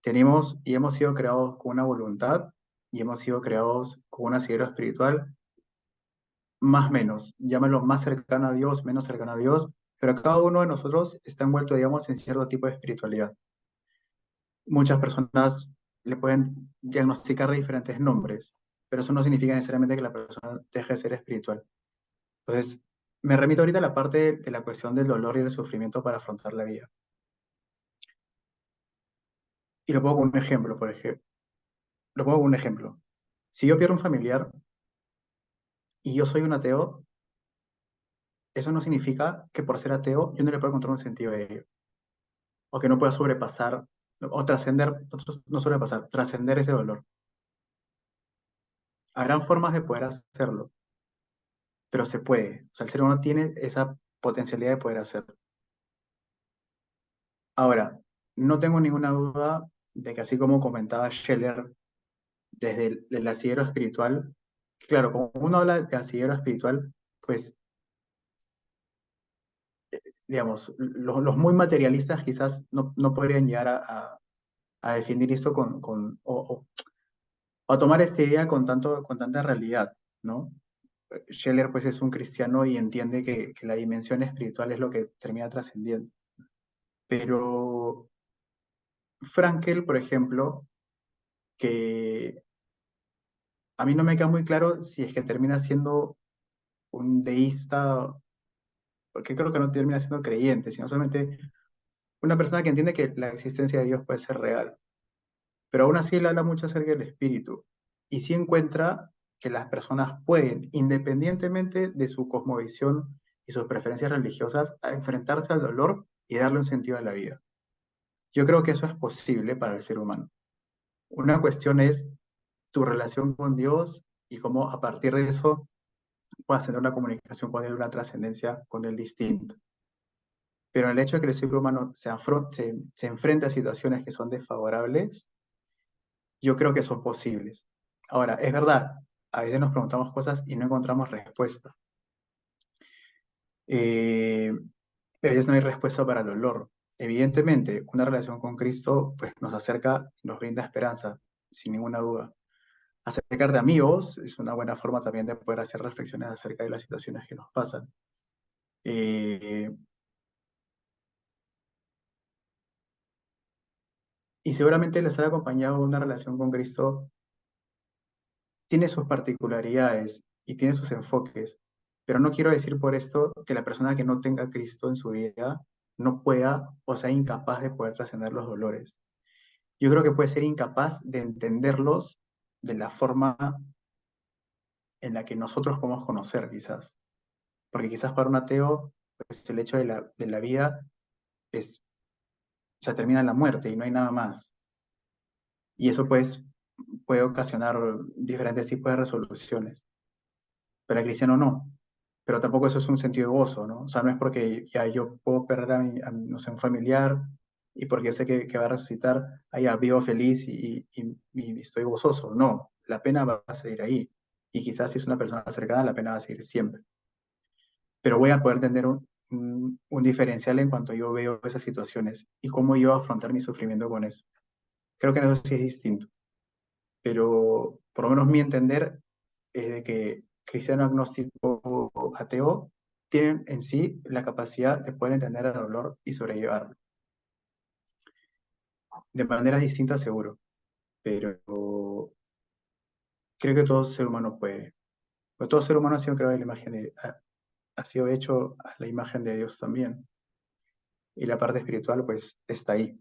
Tenemos y hemos sido creados con una voluntad y hemos sido creados con una cerebro espiritual, más o menos, llámalo más cercano a Dios, menos cercano a Dios, pero cada uno de nosotros está envuelto, digamos, en cierto tipo de espiritualidad. Muchas personas le pueden diagnosticar de diferentes nombres, pero eso no significa necesariamente que la persona deje de ser espiritual. Entonces, me remito ahorita a la parte de la cuestión del dolor y el sufrimiento para afrontar la vida. Y lo pongo con un ejemplo, por ejemplo. Lo pongo con un ejemplo. Si yo pierdo un familiar y yo soy un ateo, eso no significa que por ser ateo yo no le pueda encontrar un sentido a ello, o que no pueda sobrepasar, o trascender, no sobrepasar, trascender ese dolor. Habrán formas de poder hacerlo, pero se puede. O sea, el ser humano tiene esa potencialidad de poder hacerlo. Ahora, no tengo ninguna duda de que así como comentaba Scheller, desde el asidero espiritual, claro, cuando uno habla de asidero espiritual, pues, digamos, los muy materialistas quizás no podrían llegar a definir esto o a tomar esta idea con tanta realidad, ¿no? Scheller pues es un cristiano y entiende que la dimensión espiritual es lo que termina trascendiendo. Pero Frankel, por ejemplo, que a mí no me queda muy claro si es que termina siendo un deísta, porque creo que no termina siendo creyente, sino solamente una persona que entiende que la existencia de Dios puede ser real. Pero aún así él habla mucho acerca del espíritu y sí encuentra que las personas pueden, independientemente de su cosmovisión y sus preferencias religiosas, a enfrentarse al dolor y darle un sentido a la vida. Yo creo que eso es posible para el ser humano. Una cuestión es tu relación con Dios y cómo a partir de eso puedas tener una comunicación con Él, una trascendencia con Él distinta. Pero el hecho de que el ser humano se enfrente a situaciones que son desfavorables, yo creo que son posibles. Ahora, es verdad, a veces nos preguntamos cosas y no encontramos respuesta. Eh, a veces no hay respuesta para el dolor. Evidentemente, una relación con Cristo pues, nos acerca, nos brinda esperanza, sin ninguna duda. Acercar de amigos es una buena forma también de poder hacer reflexiones acerca de las situaciones que nos pasan. Eh, y seguramente el estar acompañado de una relación con Cristo tiene sus particularidades y tiene sus enfoques, pero no quiero decir por esto que la persona que no tenga a Cristo en su vida no pueda o sea incapaz de poder trascender los dolores. Yo creo que puede ser incapaz de entenderlos de la forma en la que nosotros podemos conocer, quizás. Porque quizás para un ateo, pues el hecho de la vida es, ya termina en la muerte y no hay nada más. Y eso pues puede ocasionar diferentes tipos de resoluciones. Pero el cristiano no. Pero tampoco eso es un sentido de gozo, ¿no? O sea, no es porque ya yo puedo perder no sé, un familiar y porque sé que va a resucitar, ya vivo feliz y estoy gozoso. No, la pena va a seguir ahí. Y quizás si es una persona cercana, la pena va a seguir siempre. Pero voy a poder tener un diferencial en cuanto yo veo esas situaciones y cómo yo afrontar mi sufrimiento con eso. Creo que en eso sí es distinto. Pero por lo menos mi entender es de que cristiano agnóstico o ateo tienen en sí la capacidad de poder entender el dolor y sobrellevarlo. De maneras distintas seguro, pero creo que todo ser humano puede. Porque todo ser humano ha sido creado a la imagen ha sido hecho a la imagen de Dios también. Y la parte espiritual pues está ahí.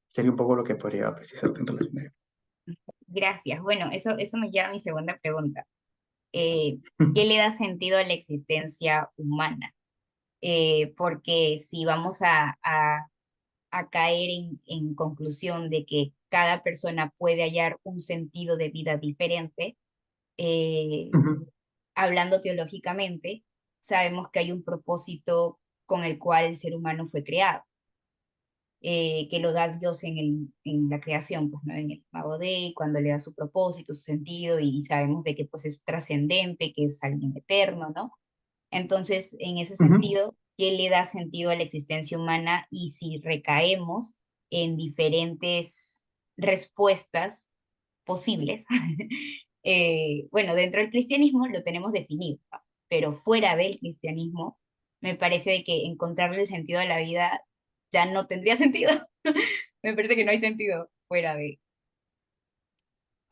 Sería un poco lo que podría precisarte en relación a ello. Gracias. Bueno, eso me lleva a mi segunda pregunta. ¿Qué le da sentido a la existencia humana? Porque si vamos a caer en conclusión de que cada persona puede hallar un sentido de vida diferente, eh, Ujú, hablando teológicamente, sabemos que hay un propósito con el cual el ser humano fue creado, que lo da Dios en la creación, pues, ¿no? En el Mago Dei, cuando le da su propósito, su sentido, y sabemos de que pues es trascendente, que es alguien eterno, ¿no? Entonces, en ese ujú. sentido, ¿qué le da sentido a la existencia humana? Y si recaemos en diferentes respuestas posibles, bueno, dentro del cristianismo lo tenemos definido, ¿no? Pero fuera del cristianismo, me parece de que encontrarle el sentido a la vida ya no tendría sentido. Me parece que no hay sentido fuera de.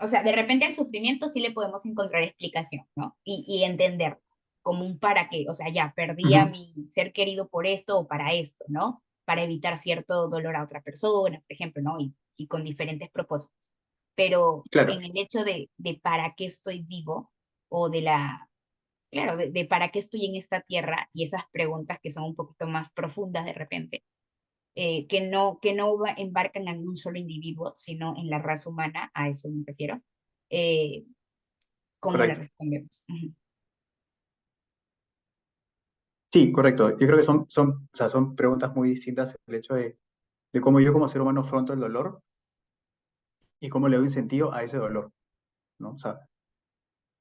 O sea, de repente al sufrimiento sí le podemos encontrar explicación, ¿no? Y entender como un para qué, o sea, ya perdí a Ujú. mi ser querido por esto o para esto, ¿no? Para evitar cierto dolor a otra persona, por ejemplo, ¿no? Y con diferentes propósitos. Pero Claro, en el hecho de para qué estoy vivo o de la, claro, de para qué estoy en esta tierra y esas preguntas que son un poquito más profundas de repente, embarcan en un solo individuo, sino en la raza humana, a eso me refiero. eh, ¿Cómo le correcto. respondemos? Ujú. Sí, correcto. Yo creo que o sea, son preguntas muy distintas el hecho de cómo yo como ser humano afronto el dolor y cómo le doy sentido a ese dolor, ¿no? O sea,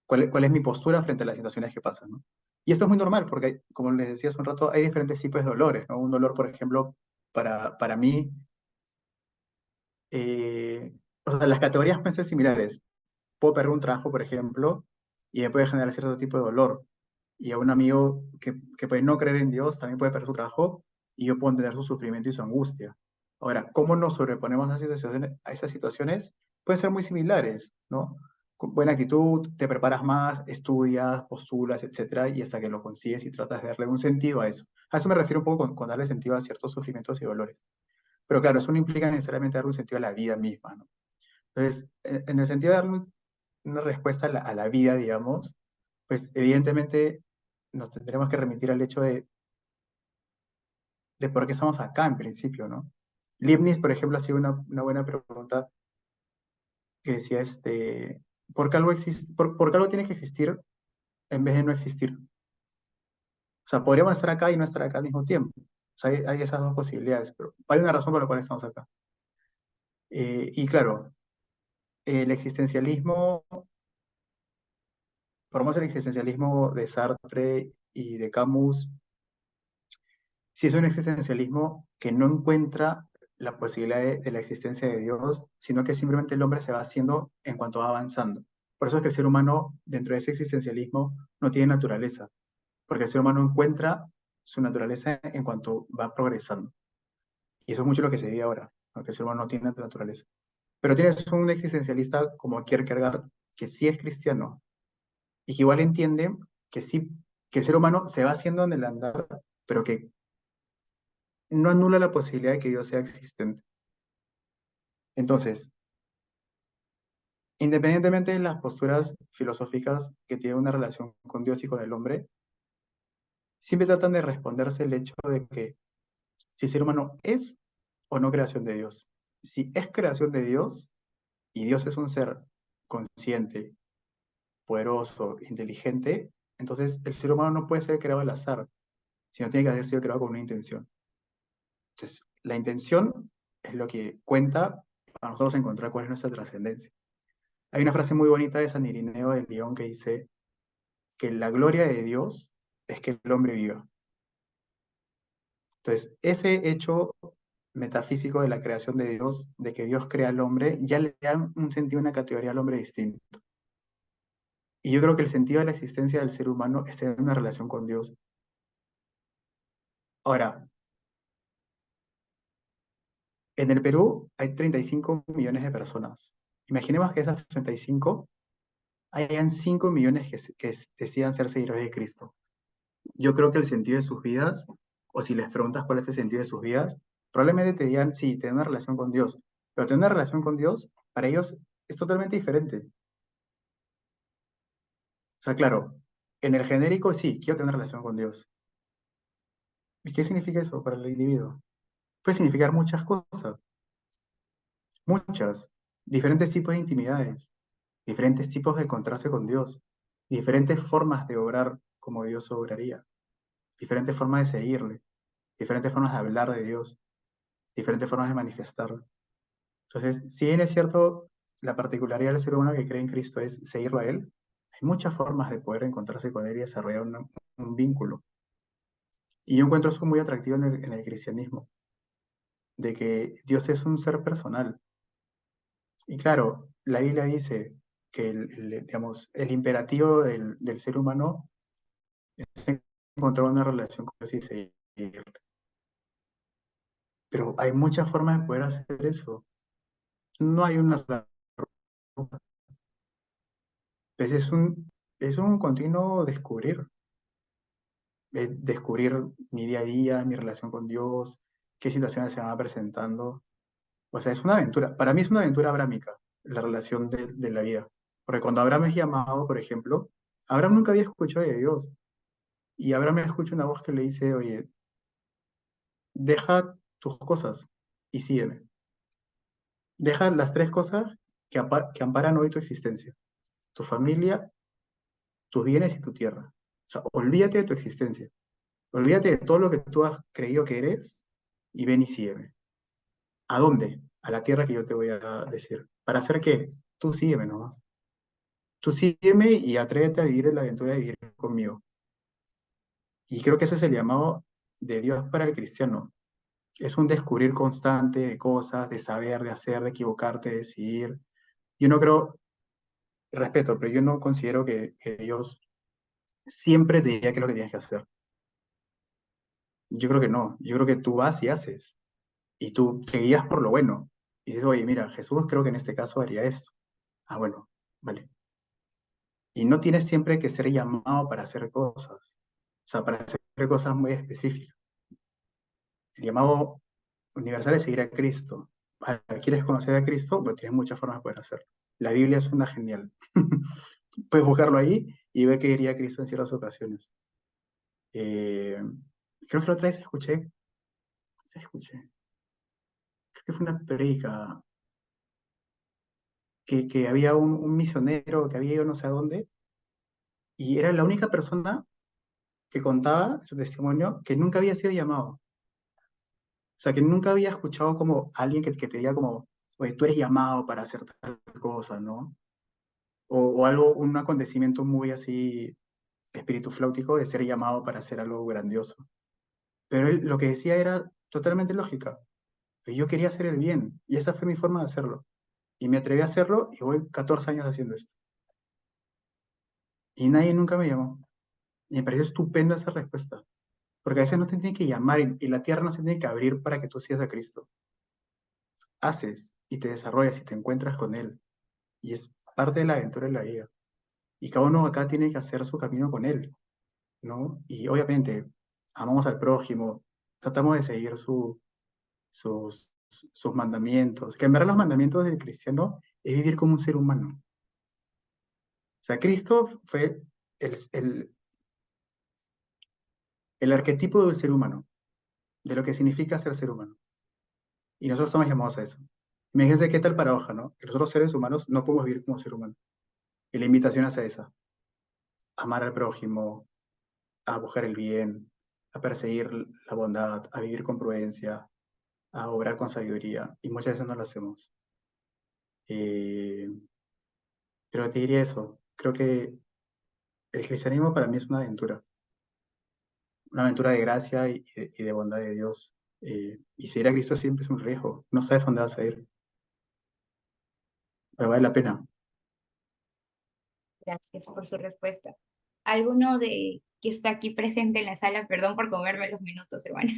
cuál es mi postura frente a las situaciones que pasan, ¿no? Y esto es muy normal porque, como les decía hace un rato, hay diferentes tipos de dolores, ¿no? Un dolor, por ejemplo, para mí, eh, o sea, las categorías pueden ser similares. Puedo perder un trabajo, por ejemplo, y me puede generar cierto tipo de dolor. Y a un amigo que puede no creer en Dios también puede perder su trabajo y yo puedo entender su sufrimiento y su angustia. Ahora, ¿cómo nos sobreponemos a esas situaciones? Pueden ser muy similares, ¿no? Con buena actitud, te preparas más, estudias, postulas, etcétera, y hasta que lo consigues y tratas de darle un sentido a eso. A eso me refiero un poco con darle sentido a ciertos sufrimientos y dolores. Pero claro, eso no implica necesariamente dar un sentido a la vida misma, ¿no? Entonces, en el sentido de darle una respuesta a la vida, digamos, pues evidentemente nos tendremos que remitir al hecho de por qué estamos acá en principio, ¿no? Leibniz, por ejemplo, ha sido una buena pregunta que decía, ¿por qué algo por qué algo tiene que existir en vez de no existir? O sea, podríamos estar acá y no estar acá al mismo tiempo. O sea, hay esas dos posibilidades, pero hay una razón por la cual estamos acá. Y claro, el existencialismo, por lo menos el existencialismo de Sartre y de Camus, si es un existencialismo que no encuentra la posibilidad de la existencia de Dios, sino que simplemente el hombre se va haciendo en cuanto va avanzando. Por eso es que el ser humano, dentro de ese existencialismo, no tiene naturaleza, porque el ser humano encuentra su naturaleza en cuanto va progresando. Y eso es mucho lo que se vive ahora, ¿no? Que el ser humano no tiene naturaleza. Pero tienes un existencialista como Kierkegaard, que sí es cristiano, y que igual entiende que sí, que el ser humano se va haciendo en el andar, pero que no anula la posibilidad de que Dios sea existente. Entonces, independientemente de las posturas filosóficas que tienen una relación con Dios y con el hombre, siempre tratan de responderse el hecho de que si el ser humano es o no creación de Dios. Si es creación de Dios y Dios es un ser consciente, poderoso, inteligente, entonces el ser humano no puede ser creado al azar, sino tiene que haber sido creado con una intención. Entonces, la intención es lo que cuenta para nosotros encontrar cuál es nuestra trascendencia. Hay una frase muy bonita de San Irineo de León que dice que la gloria de Dios es que el hombre viva. Entonces, ese hecho metafísico de la creación de Dios, de que Dios crea al hombre, ya le da un sentido, una categoría al hombre distinto. Y yo creo que el sentido de la existencia del ser humano está en una relación con Dios. Ahora, en el Perú hay 35 millones de personas. Imaginemos que esas 35 hayan 5 millones que decidan ser seguidores de Cristo. Yo creo que el sentido de sus vidas, o si les preguntas cuál es el sentido de sus vidas, probablemente te digan, sí, tener una relación con Dios. Pero tener una relación con Dios, para ellos, es totalmente diferente. O sea, claro, en el genérico sí, quiero tener una relación con Dios. ¿Y qué significa eso para el individuo? Puede significar muchas cosas, muchas. Diferentes tipos de intimidades, diferentes tipos de encontrarse con Dios, diferentes formas de obrar como Dios obraría, diferentes formas de seguirle, diferentes formas de hablar de Dios, diferentes formas de manifestarlo. Entonces, si bien es cierto, la particularidad del ser humano que cree en Cristo es seguirlo a Él, hay muchas formas de poder encontrarse con Él y desarrollar un vínculo. Y yo encuentro eso muy atractivo en el cristianismo, de que Dios es un ser personal. Y claro, la Biblia dice que digamos, el imperativo del ser humano es encontrar una relación con Dios y seguirle. Pero hay muchas formas de poder hacer eso. No hay una sola ruta. Entonces es un continuo descubrir, descubrir mi día a día, mi relación con Dios, qué situaciones se van presentando. O sea, es una aventura. Para mí es una aventura abrámica, la relación de la vida. Porque cuando Abraham es llamado, por ejemplo, Abraham nunca había escuchado de Dios. Y Abraham escucha una voz que le dice, oye, deja tus cosas y sígueme. Deja las tres cosas que amparan hoy tu existencia. Tu familia, tus bienes y tu tierra. O sea, olvídate de tu existencia. Olvídate de todo lo que tú has creído que eres y ven y sígueme. ¿A dónde? A la tierra que yo te voy a decir. ¿Para hacer qué? Tú sígueme nomás. Tú sígueme y atrévete a vivir la aventura de vivir conmigo. Y creo que ese es el llamado de Dios para el cristiano. Es un descubrir constante de cosas, de saber, de hacer, de equivocarte, de decidir. Yo no creo, respeto, pero yo no considero que Dios siempre te diga qué es lo que tienes que hacer. Yo creo que no. Yo creo que tú vas y haces. Y tú te guías por lo bueno. Y dices, oye, mira, Jesús creo que en este caso haría esto. Ah, bueno, vale. Y no tienes siempre que ser llamado para hacer cosas. O sea, para hacer cosas muy específicas. El llamado universal es seguir a Cristo. Vale, ¿quieres conocer a Cristo? Pues tienes muchas formas de poder hacerlo. La Biblia es una genial. Puedes buscarlo ahí y ver qué diría Cristo en ciertas ocasiones. Eh, Creo que la otra vez escuché, creo que fue una predica, que había un misionero que había ido no sé a dónde, y era la única persona que contaba su testimonio que nunca había sido llamado. O sea, que nunca había escuchado como alguien que te diga como, oye, tú eres llamado para hacer tal cosa, ¿no? O algo, un acontecimiento muy así espíritu flautico de ser llamado para hacer algo grandioso. Pero él lo que decía era totalmente lógica. Yo quería hacer el bien y esa fue mi forma de hacerlo. Y me atreví a hacerlo y voy 14 años haciendo esto. Y nadie nunca me llamó. Y me pareció estupenda esa respuesta. Porque a veces no te tiene que llamar y la tierra no se tiene que abrir para que tú sigas a Cristo. Haces y te desarrollas y te encuentras con Él. Y es parte de la aventura de la vida. Y cada uno acá tiene que hacer su camino con Él, ¿no? Y obviamente amamos al prójimo, tratamos de seguir sus, sus mandamientos. Que en verdad los mandamientos del cristiano es vivir como un ser humano. O sea, Cristo fue el, el, el arquetipo del ser humano, de lo que significa ser ser humano. Y nosotros estamos llamados a eso. Imagínense qué tal paradoja, ¿no? Que nosotros seres humanos no podemos vivir como ser humano. Y la invitación es a esa, amar al prójimo, a buscar el bien, a perseguir la bondad, a vivir con prudencia, a obrar con sabiduría. Y muchas veces no lo hacemos. Eh, pero te diría eso. Creo que el cristianismo para mí es una aventura de gracia y de bondad de Dios. Y seguir a Cristo siempre es un riesgo. No sabes dónde vas a ir, pero vale la pena. Gracias por su respuesta. ¿Alguno de que está aquí presente en la sala, perdón por comerme los minutos, hermano,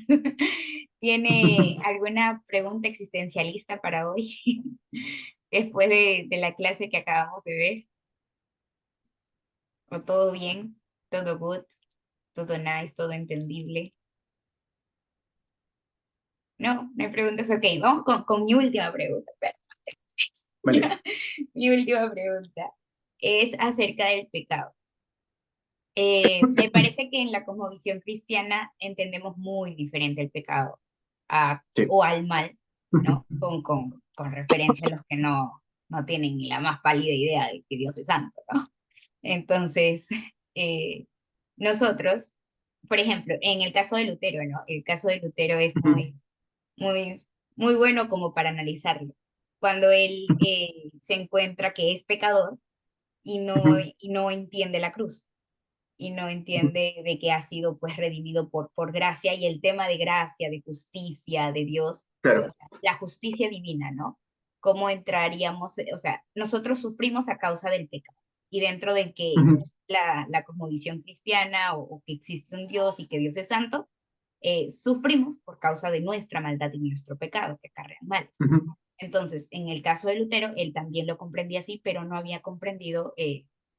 tiene alguna pregunta existencialista para hoy, después de la clase que acabamos de ver? ¿O todo bien? ¿Todo good? ¿Todo nice? ¿Todo entendible? No, no hay preguntas. Ok, vamos con mi última pregunta. Espera. Vale. Mi última pregunta es acerca del pecado. Me parece que en la cosmovisión cristiana entendemos muy diferente el pecado Sí. o al mal, ¿no? Con referencia a los que no tienen ni la más pálida idea de que Dios es santo, ¿no? Entonces, eh, nosotros, por ejemplo, en el caso de Lutero, ¿no? El caso de Lutero es muy, muy bueno como para analizarlo. Cuando él se encuentra que es pecador y no entiende la cruz y no entiende de que ha sido pues redimido por gracia y el tema de gracia, de justicia, de Dios, o Claro. sea, la justicia divina, ¿no? ¿Cómo entraríamos? O sea, nosotros sufrimos a causa del pecado y dentro de que la cosmovisión cristiana o que existe un Dios y que Dios es santo, sufrimos por causa de nuestra maldad y nuestro pecado que acarrean males. Entonces, en el caso de Lutero, él también lo comprendía así, pero no había comprendido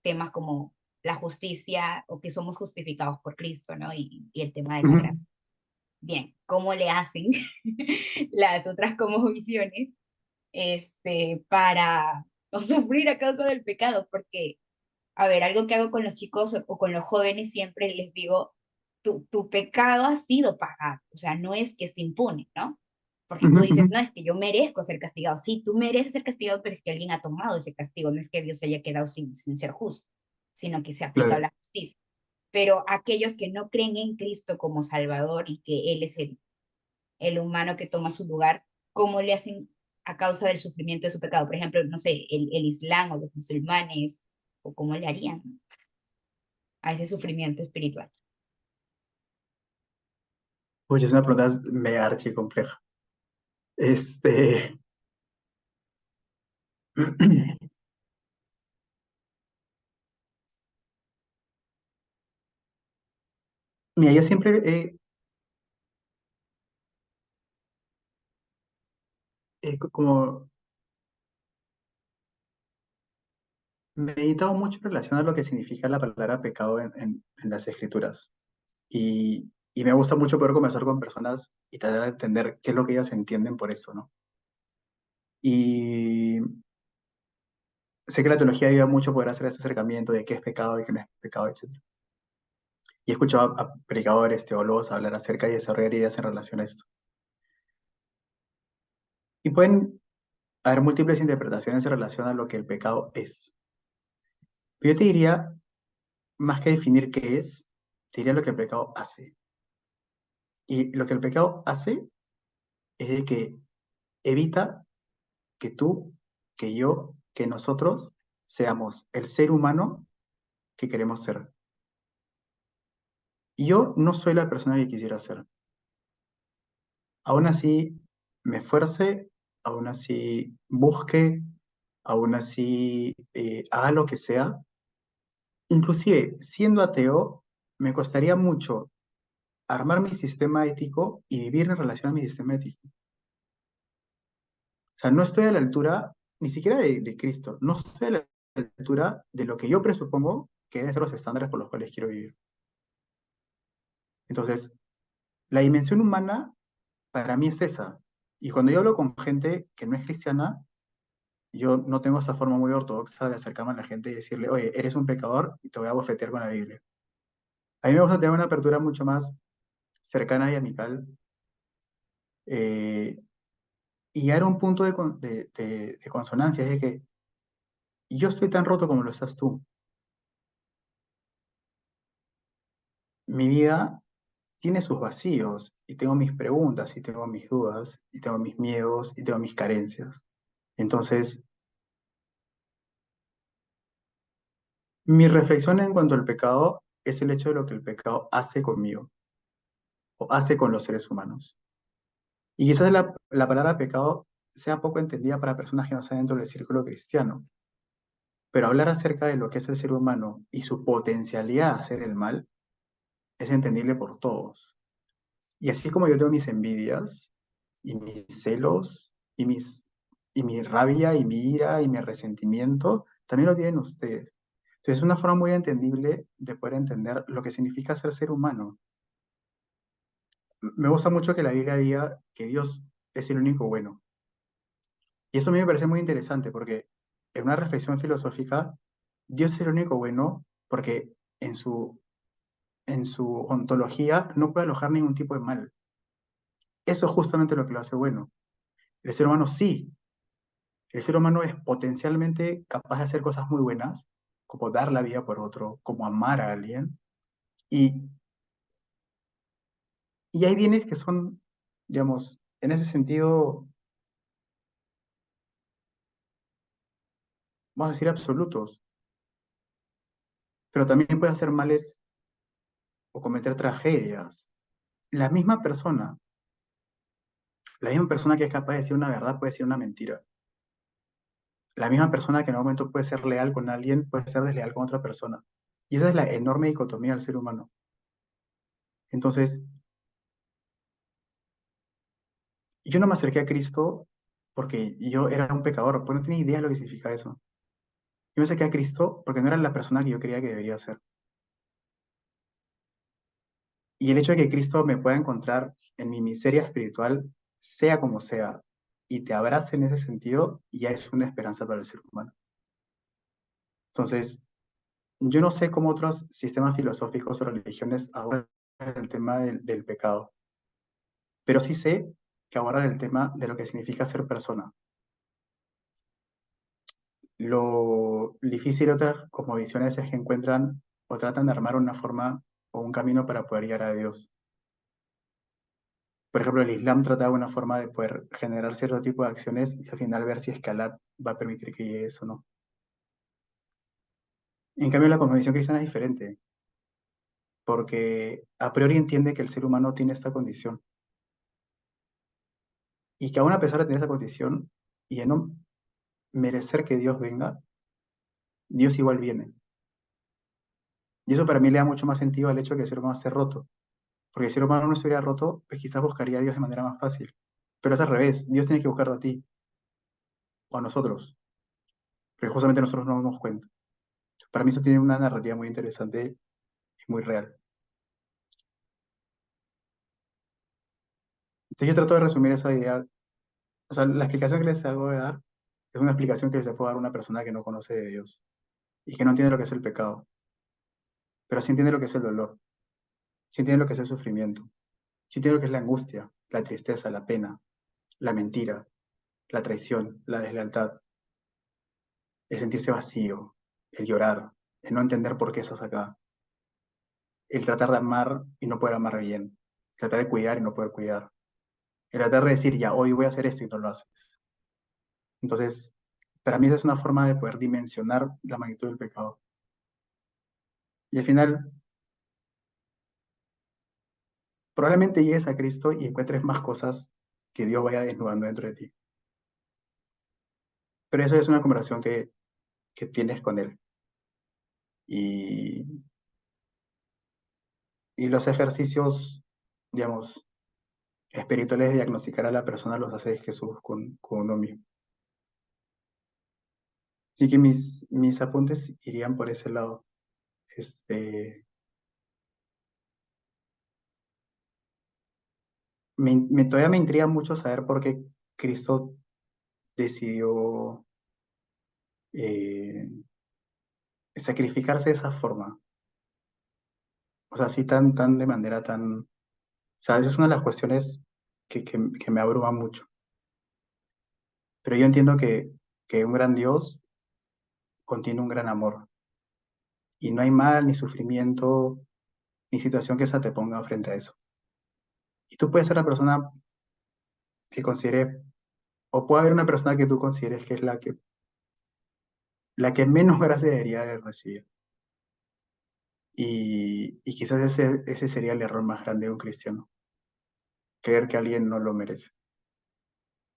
temas como la justicia o que somos justificados por Cristo, ¿no? Y el tema de la Ujú. gracia. Bien, ¿cómo le hacen las otras como visiones para no sufrir a causa del pecado? Porque, a ver, algo que hago con los chicos o con los jóvenes siempre les digo, tu pecado ha sido pagado, o sea, no es que esté impune, ¿no? Porque Ujú, tú dices, ujú. no, es que yo merezco ser castigado. Sí, tú mereces ser castigado, pero es que alguien ha tomado ese castigo, no es que Dios se haya quedado sin ser justo, sino que se ha aplicado Claro. la justicia. Pero aquellos que no creen en Cristo como Salvador y que Él es el humano que toma su lugar, ¿cómo le hacen a causa del sufrimiento de su pecado? Por ejemplo, no sé, el Islam o los musulmanes, o cómo le harían, ¿no? A ese sufrimiento espiritual. Pues es una pregunta mega archi compleja. Este, mira, yo siempre como meditado mucho en relación a lo que significa la palabra pecado en las escrituras. Y me gusta mucho poder conversar con personas y tratar de entender qué es lo que ellas entienden por esto, ¿no? Y sé que la teología ayuda mucho a poder hacer ese acercamiento de qué es pecado y qué no es pecado, etc. Y he escuchado a predicadores, teólogos hablar acerca y desarrollar ideas en relación a esto. Y pueden haber múltiples interpretaciones en relación a lo que el pecado es. Pero yo te diría, más que definir qué es, te diría lo que el pecado hace. Y lo que el pecado hace es de que evita que tú, que yo, que nosotros seamos el ser humano que queremos ser. Y yo no soy la persona que quisiera ser. Aún así me esfuerce, aún así busque, aún así haga lo que sea. Inclusive, siendo ateo, me costaría mucho armar mi sistema ético y vivir en relación a mi sistema ético. O sea, no estoy a la altura ni siquiera de Cristo, no estoy a la altura de lo que yo presupongo que deben ser los estándares por los cuales quiero vivir. Entonces, la dimensión humana para mí es esa. Y cuando yo hablo con gente que no es cristiana, yo no tengo esta forma muy ortodoxa de acercarme a la gente y decirle, oye, eres un pecador y te voy a bofetear con la Biblia. A mí me gusta tener una apertura mucho más cercana y amical, eh, y llegar a un punto de consonancia, es de que yo estoy tan roto como lo estás tú. Mi vida tiene sus vacíos y tengo mis preguntas y tengo mis dudas y tengo mis miedos y tengo mis carencias. Entonces, mi reflexión en cuanto al pecado es el hecho de lo que el pecado hace conmigo o hace con los seres humanos. Y quizás la palabra pecado sea poco entendida para personas que no están dentro del círculo cristiano, pero hablar acerca de lo que es el ser humano y su potencialidad a hacer el mal es entendible por todos. Y así como yo tengo mis envidias y mis celos y mi rabia y mi ira y mi resentimiento, también lo tienen ustedes. Entonces es una forma muy entendible de poder entender lo que significa ser humano. Me gusta mucho que la Biblia diga que Dios es el único bueno. Y eso a mí me parece muy interesante porque en una reflexión filosófica, Dios es el único bueno porque en su ontología no puede alojar ningún tipo de mal. Eso es justamente lo que lo hace bueno. El ser humano sí, el ser humano es potencialmente capaz de hacer cosas muy buenas, como dar la vida por otro, como amar a alguien, y, y hay bienes que son, digamos, en ese sentido, vamos a decir, absolutos, pero también puede hacer males o cometer tragedias. La misma persona que es capaz de decir una verdad puede decir una mentira. La misma persona que en un momento puede ser leal con alguien puede ser desleal con otra persona. Y esa es la enorme dicotomía del ser humano. Entonces, yo no me acerqué a Cristo porque yo era un pecador, pues no tenía idea de lo que significa eso. Yo me acerqué a Cristo porque no era la persona que yo creía que debería ser. Y el hecho de que Cristo me pueda encontrar en mi miseria espiritual, sea como sea, y te abrace en ese sentido, ya es una esperanza para el ser humano. Entonces, yo no sé cómo otros sistemas filosóficos o religiones abordan el tema del pecado, pero sí sé que abordan el tema de lo que significa ser persona. Lo difícil de otras como visiones es que encuentran o tratan de armar una forma o un camino para poder llegar a Dios. Por ejemplo, el Islam trata de una forma de poder generar cierto tipo de acciones y al final ver si es que Allah va a permitir que llegue eso o no. En cambio, la cosmovisión cristiana es diferente, porque a priori entiende que el ser humano tiene esta condición y que aún a pesar de tener esa condición y de no merecer que Dios venga, Dios igual viene. Y eso para mí le da mucho más sentido al hecho de que el ser humano esté roto. Porque si el ser humano no estuviera roto, pues quizás buscaría a Dios de manera más fácil. Pero es al revés, Dios tiene que buscarte a ti o a nosotros, porque justamente nosotros no nos damos cuenta. Para mí eso tiene una narrativa muy interesante y muy real. Entonces yo trato de resumir esa idea. O sea, la explicación que les hago de dar es una explicación que les puedo dar a una persona que no conoce de Dios y que no entiende lo que es el pecado, pero sí entiende lo que es el dolor, sí entiende lo que es el sufrimiento, sí entiende lo que es la angustia, la tristeza, la pena, la mentira, la traición, la deslealtad, el sentirse vacío, el llorar, el no entender por qué estás acá, el tratar de amar y no poder amar bien, tratar de cuidar y no poder cuidar, el tratar de decir, ya, hoy voy a hacer esto y no lo haces. Entonces, para mí esa es una forma de poder dimensionar la magnitud del pecado. Y al final, probablemente llegues a Cristo y encuentres más cosas que Dios vaya desnudando dentro de ti. Pero eso es una conversación que tienes con Él. Y, y los ejercicios, digamos, espirituales de diagnosticar a la persona los hace Jesús con uno mismo. Así que mis apuntes irían por ese lado. Este, todavía me intriga mucho saber por qué Cristo decidió eh, sacrificarse de esa forma. O sea, así tan de manera tan... ¿Sabes? Es una de las cuestiones que me abruma mucho. Pero yo entiendo que un gran Dios contiene un gran amor. Y no hay mal, ni sufrimiento, ni situación que se te ponga frente a eso. Y tú puedes ser la persona que considere, o puede haber una persona que tú consideres que es la que menos gracia debería de recibir. Y quizás ese sería el error más grande de un cristiano. Creer que alguien no lo merece.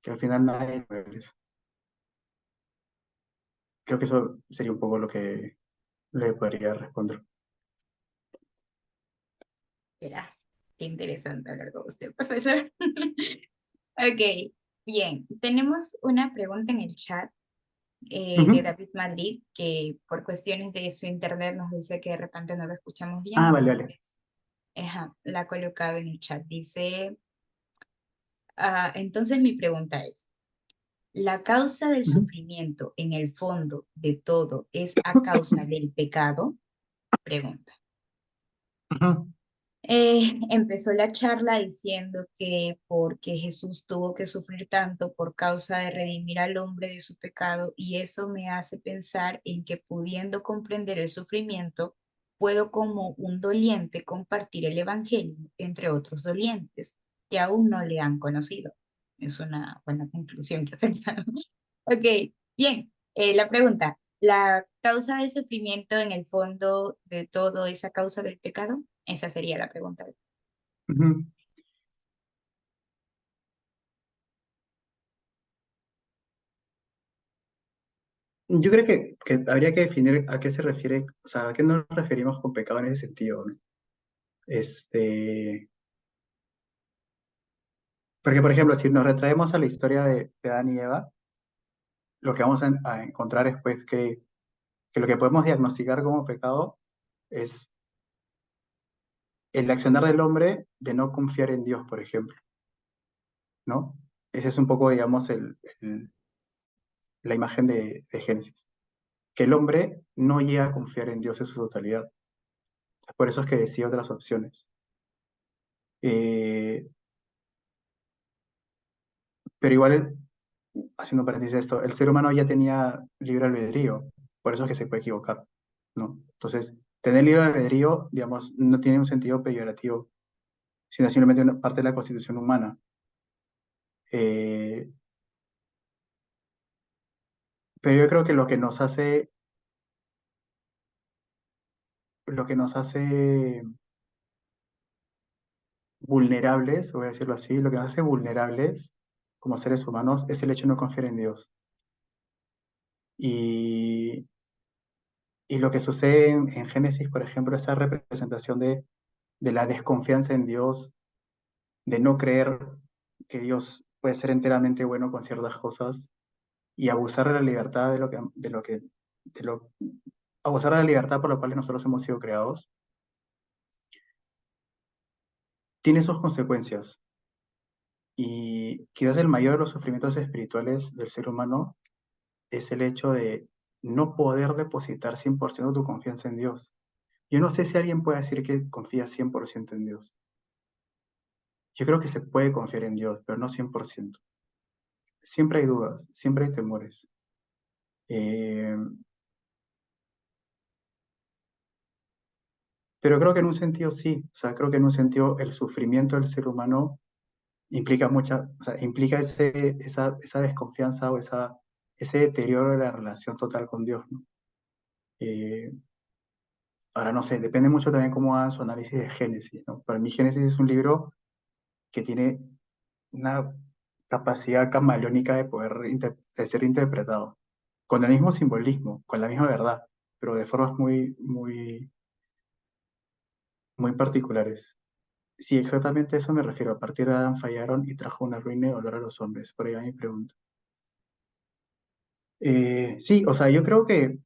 Que al final nadie lo merece. Creo que eso sería un poco lo que le podría responder. Verás, qué interesante hablar con usted, profesor. Ok, bien. Tenemos una pregunta en el chat de Ujú. David Madrid, que por cuestiones de su internet nos dice que de repente no lo escuchamos bien, Ah, vale, entonces vale. ajá, la ha colocado en el chat. Dice, entonces mi pregunta es, ¿la causa del Ujú. sufrimiento en el fondo de todo es a causa del pecado? Pregunta. Ujú. Empezó la charla diciendo que porque Jesús tuvo que sufrir tanto por causa de redimir al hombre de su pecado, y eso me hace pensar en que pudiendo comprender el sufrimiento, puedo como un doliente compartir el evangelio entre otros dolientes que aún no le han conocido. Es una buena conclusión que hacer. Ok, bien. La pregunta, ¿la causa del sufrimiento en el fondo de todo es a causa del pecado? Esa sería la pregunta. Ujú. Yo creo que habría que definir a qué se refiere, o sea, a qué nos referimos con pecado en ese sentido, ¿no? Este, porque, por ejemplo, si nos retraemos a la historia de Adán y Eva, lo que vamos a encontrar es pues, que que lo que podemos diagnosticar como pecado es el accionar del hombre de no confiar en Dios, por ejemplo, ¿no? Ese es un poco, digamos, la imagen de Génesis, que el hombre no llega a confiar en Dios en su totalidad. Por eso es que decía otras opciones. Eh, pero igual, haciendo paréntesis a esto, el ser humano ya tenía libre albedrío, por eso es que se puede equivocar, ¿no? Entonces, tener libre albedrío, digamos, no tiene un sentido peyorativo, sino simplemente una parte de la constitución humana. Eh, pero yo creo que lo que nos hace vulnerables, voy a decirlo así, lo que nos hace vulnerables como seres humanos es el hecho de no confiar en Dios. Y, y lo que sucede en Génesis, por ejemplo, esa representación de la desconfianza en Dios, de no creer que Dios puede ser enteramente bueno con ciertas cosas y abusar de la libertad abusar de la libertad por la cual nosotros hemos sido creados, tiene sus consecuencias. Y quizás el mayor de los sufrimientos espirituales del ser humano es el hecho de no poder depositar 100% tu confianza en Dios. Yo no sé si alguien puede decir que confía 100% en Dios. Yo creo que se puede confiar en Dios, pero no 100%. Siempre hay dudas, siempre hay temores. Eh, pero creo que en un sentido sí, o sea, creo que en un sentido el sufrimiento del ser humano implica o sea, implica esa desconfianza o ese deterioro de la relación total con Dios, ¿no? Eh, ahora no sé, depende mucho también cómo hagan su análisis de Génesis, ¿no? Para mí Génesis es un libro que tiene una capacidad camaleónica de de ser interpretado, con el mismo simbolismo, con la misma verdad, pero de formas muy particulares. Sí, exactamente a eso me refiero. A partir de Adán fallaron y trajo una ruina y dolor a los hombres. Por ahí va mi pregunta. Sí, o sea, yo creo que,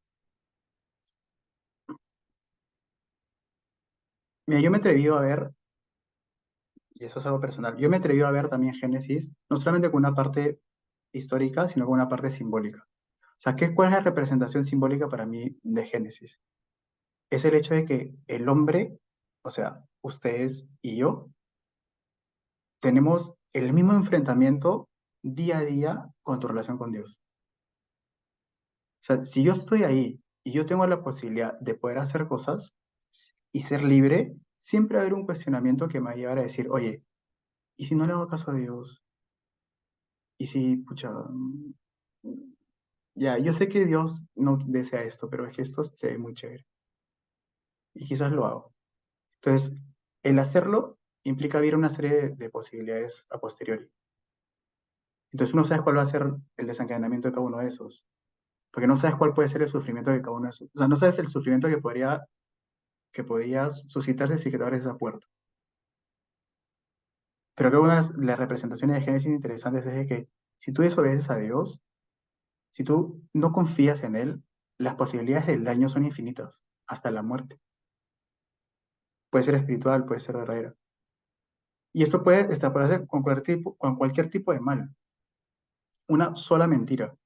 mira, yo me he atrevido a ver, y eso es algo personal, yo me he atrevido a ver también Génesis, no solamente con una parte histórica, sino con una parte simbólica. O sea, ¿cuál es la representación simbólica para mí de Génesis? Es el hecho de que el hombre, o sea, ustedes y yo, tenemos el mismo enfrentamiento día a día con tu relación con Dios. O sea, si yo estoy ahí y yo tengo la posibilidad de poder hacer cosas y ser libre, siempre va a haber un cuestionamiento que me va a llevar a decir, oye, ¿y si no le hago caso a Dios? ¿Y si, pucha, ya, yo sé que Dios no desea esto, pero es que esto se ve muy chévere y quizás lo hago? Entonces, el hacerlo implica ver una serie de posibilidades a posteriori. Entonces, no sabes cuál va a ser el desencadenamiento de cada uno de esos, porque no sabes cuál puede ser el sufrimiento de cada uno de esos. O sea, no sabes el sufrimiento que podía suscitarse si que te abres esa puerta. Pero creo que una de las representaciones de Génesis interesantes es de que si tú desobedeces a Dios, si tú no confías en Él, las posibilidades del daño son infinitas, hasta la muerte. Puede ser espiritual, puede ser verdadera. Y esto puede extrapolarse con cualquier tipo de mal. Una sola mentira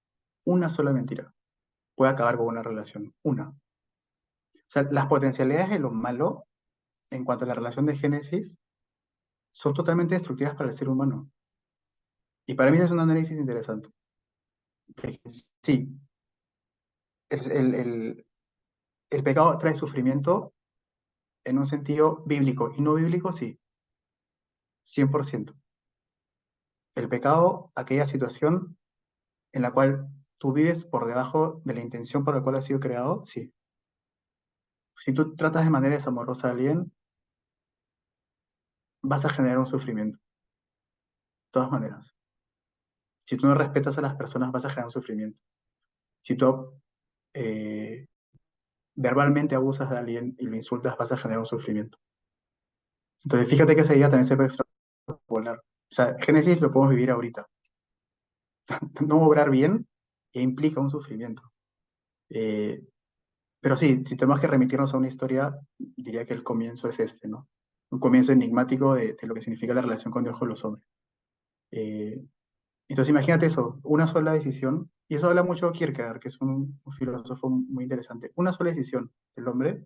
puede acabar con una relación. Una. O sea, las potencialidades de lo malo en cuanto a la relación de Génesis son totalmente destructivas para el ser humano. Y para mí es un análisis interesante. Que sí, el, el, el- el pecado trae sufrimiento en un sentido bíblico y no bíblico, sí, 100%. El pecado, aquella situación en la cual tú vives por debajo de la intención por la cual has sido creado, sí. Si tú tratas de manera desamorosa a alguien, vas a generar un sufrimiento, de todas maneras. Si tú no respetas a las personas, vas a generar un sufrimiento. Si tú eh, verbalmente abusas de alguien y lo insultas, vas a generar un sufrimiento. Entonces, fíjate que esa idea también se puede extrapolar. O sea, Génesis lo podemos vivir ahorita. No obrar bien implica un sufrimiento. Eh, Pero sí, si tenemos que remitirnos a una historia, diría que el comienzo es este, ¿no? Un comienzo enigmático de lo que significa la relación con Dios con los hombres. Eh, entonces imagínate eso, una sola decisión, y eso habla mucho de Kierkegaard, que es un filósofo muy interesante. Una sola decisión del hombre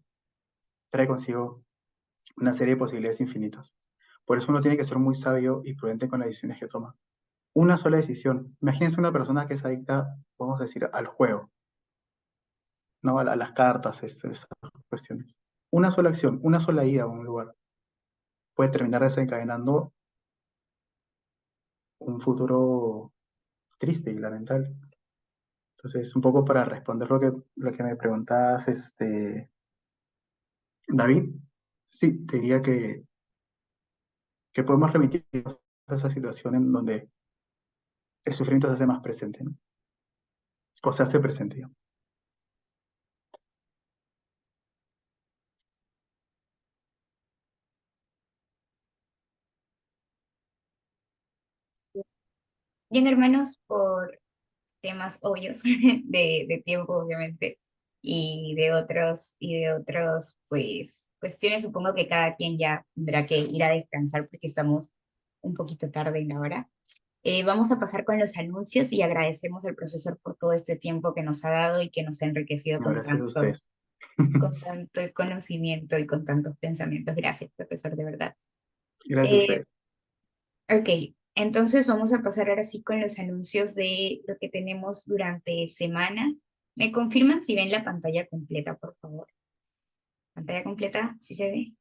trae consigo una serie de posibilidades infinitas. Por eso uno tiene que ser muy sabio y prudente con las decisiones que toma. Una sola decisión. Imagínense una persona que es adicta, vamos a decir, al juego, ¿no? A las cartas, esas cuestiones. Una sola acción, una sola ida a un lugar puede terminar desencadenando un futuro triste y lamentable. Entonces, un poco para responder lo que me preguntabas, David, sí, te diría que podemos remitirnos a esa situación en donde el sufrimiento se hace más presente, ¿no? O se hace presente, digamos. Bien, hermanos, por temas obvios de tiempo, obviamente, y de otros, pues, cuestiones, supongo que cada quien ya tendrá que ir a descansar porque estamos un poquito tarde en la hora. Vamos a pasar con los anuncios y agradecemos al profesor por todo este tiempo que nos ha dado y que nos ha enriquecido Gracias a ustedes. con tanto conocimiento y con tantos pensamientos. Gracias, profesor, de verdad. Gracias a Eh, ustedes. ok, entonces vamos a pasar ahora sí con los anuncios de lo que tenemos durante semana. ¿Me confirman si ven la pantalla completa, por favor? ¿Pantalla completa? ¿Sí se ve?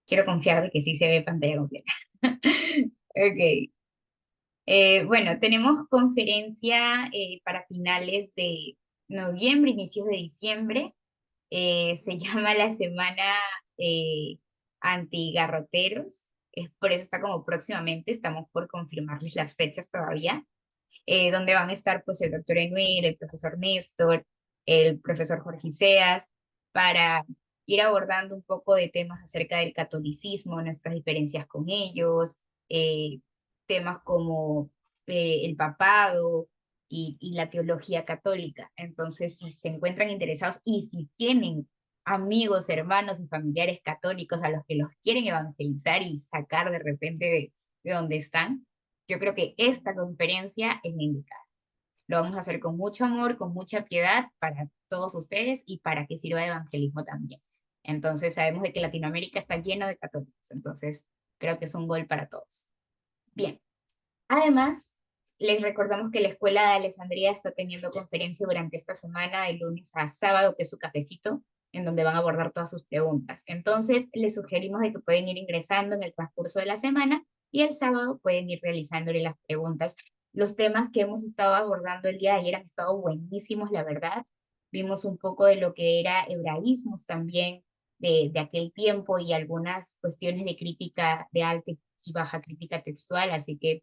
Quiero confiar de que sí se ve pantalla completa. Ok. Bueno, tenemos conferencia para finales de noviembre, inicios de diciembre. Se llama la Semana Antigarroteros. Es por eso está como próximamente, estamos por confirmarles las fechas todavía, donde van a estar pues el doctor Enuel, el profesor Néstor, el profesor Jorge Iseas, para ir abordando un poco de temas acerca del catolicismo, nuestras diferencias con ellos, temas como el papado y la teología católica. Entonces, si se encuentran interesados y si tienen amigos, hermanos y familiares católicos a los que los quieren evangelizar y sacar de repente de donde están, yo creo que esta conferencia es la indicada. Lo vamos a hacer con mucho amor, con mucha piedad para todos ustedes y para que sirva de evangelismo también. Entonces sabemos de que Latinoamérica está lleno de católicos, entonces creo que es un gol para todos. Bien, además, les recordamos que la Escuela de Alessandría está teniendo conferencia durante esta semana, de lunes a sábado, que es su cafecito, en donde van a abordar todas sus preguntas. Entonces, les sugerimos de que pueden ir ingresando en el transcurso de la semana y el sábado pueden ir realizándole las preguntas. Los temas que hemos estado abordando el día de ayer han estado buenísimos, la verdad. Vimos un poco de lo que era hebraísmos también de aquel tiempo y algunas cuestiones de crítica, de alta y baja crítica textual, así que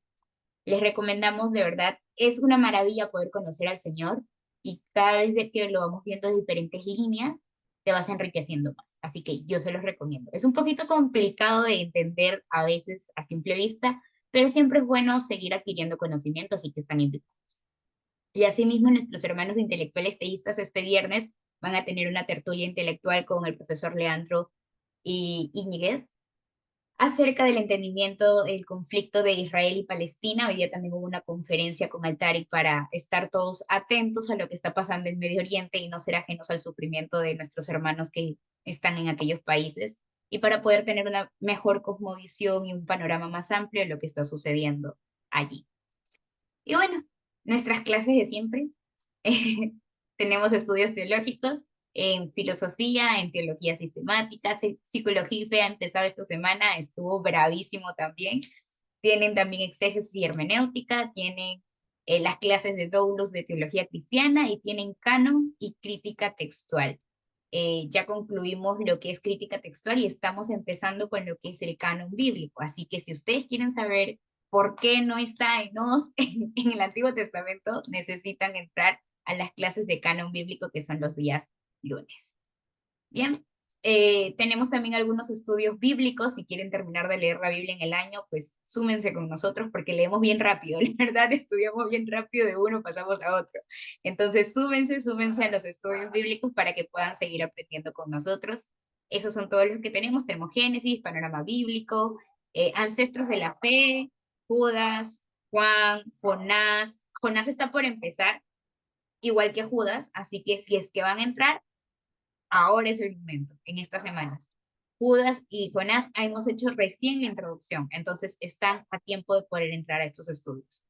les recomendamos, de verdad, es una maravilla poder conocer al Señor y cada vez de que lo vamos viendo en diferentes líneas, te vas enriqueciendo más. Así que yo se los recomiendo. Es un poquito complicado de entender a veces a simple vista, pero siempre es bueno seguir adquiriendo conocimiento, así que están invitados. Y asimismo, nuestros hermanos intelectuales teístas este viernes van a tener una tertulia intelectual con el profesor Leandro y Íñiguez acerca del entendimiento del conflicto de Israel y Palestina. Hoy día también hubo una conferencia con Altaric para estar todos atentos a lo que está pasando en Medio Oriente y no ser ajenos al sufrimiento de nuestros hermanos que están en aquellos países y para poder tener una mejor cosmovisión y un panorama más amplio de lo que está sucediendo allí. Y bueno, nuestras clases de siempre. Tenemos estudios teológicos en filosofía, en teología sistemática, psicología y fe ha empezado esta semana, estuvo bravísimo también. Tienen también exégesis y hermenéutica, tienen las clases de Doulos de teología cristiana y tienen canon y crítica textual. Ya concluimos lo que es crítica textual y estamos empezando con lo que es el canon bíblico. Así que si ustedes quieren saber por qué no está en Oz en el Antiguo Testamento, necesitan entrar a las clases de canon bíblico que son los días lunes. Bien, Tenemos también algunos estudios bíblicos. Si quieren terminar de leer la Biblia en el año, pues súmense con nosotros porque leemos bien rápido. La verdad, estudiamos bien rápido, de uno pasamos a otro. Entonces, súmense a los estudios bíblicos para que puedan seguir aprendiendo con nosotros. Esos son todos los que tenemos. Tenemos Génesis, panorama bíblico, ancestros de la fe, Judas, Juan, Jonás. Jonás está por empezar, igual que Judas, así que si es que van a entrar, ahora es el momento, en estas semanas. Judas y Jonás hemos hecho recién la introducción, entonces están a tiempo de poder entrar a estos estudios.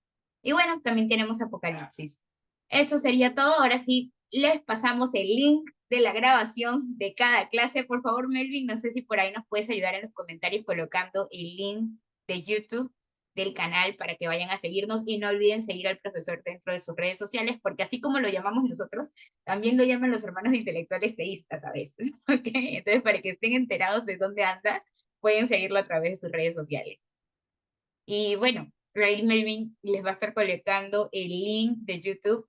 Y bueno, también tenemos Apocalipsis. Eso sería todo. Ahora sí, les pasamos el link de la grabación de cada clase. Por favor, Melvin, no sé si por ahí nos puedes ayudar en los comentarios colocando el link de YouTube del canal para que vayan a seguirnos y no olviden seguir al profesor dentro de sus redes sociales, porque así como lo llamamos nosotros, también lo llaman los hermanos intelectuales teístas a veces, ¿ok? Entonces, para que estén enterados de dónde anda, pueden seguirlo a través de sus redes sociales. Y bueno, Raíl Melvin les va a estar colocando el link de YouTube.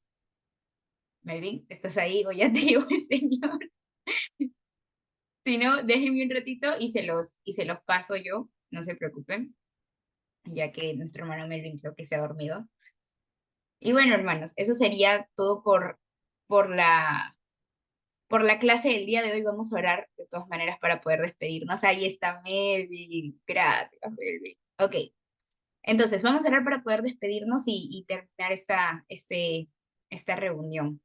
Melvin, ¿estás ahí o ya te llevó el señor? Si no, déjenme un ratito y se los paso yo, no se preocupen, ya que nuestro hermano Melvin creo que se ha dormido. Y bueno, hermanos, eso sería todo por la, por la clase del día de hoy. Vamos a orar de todas maneras para poder despedirnos. Ahí está Melvin. Gracias, Melvin. Ok, entonces vamos a orar para poder despedirnos y terminar esta reunión.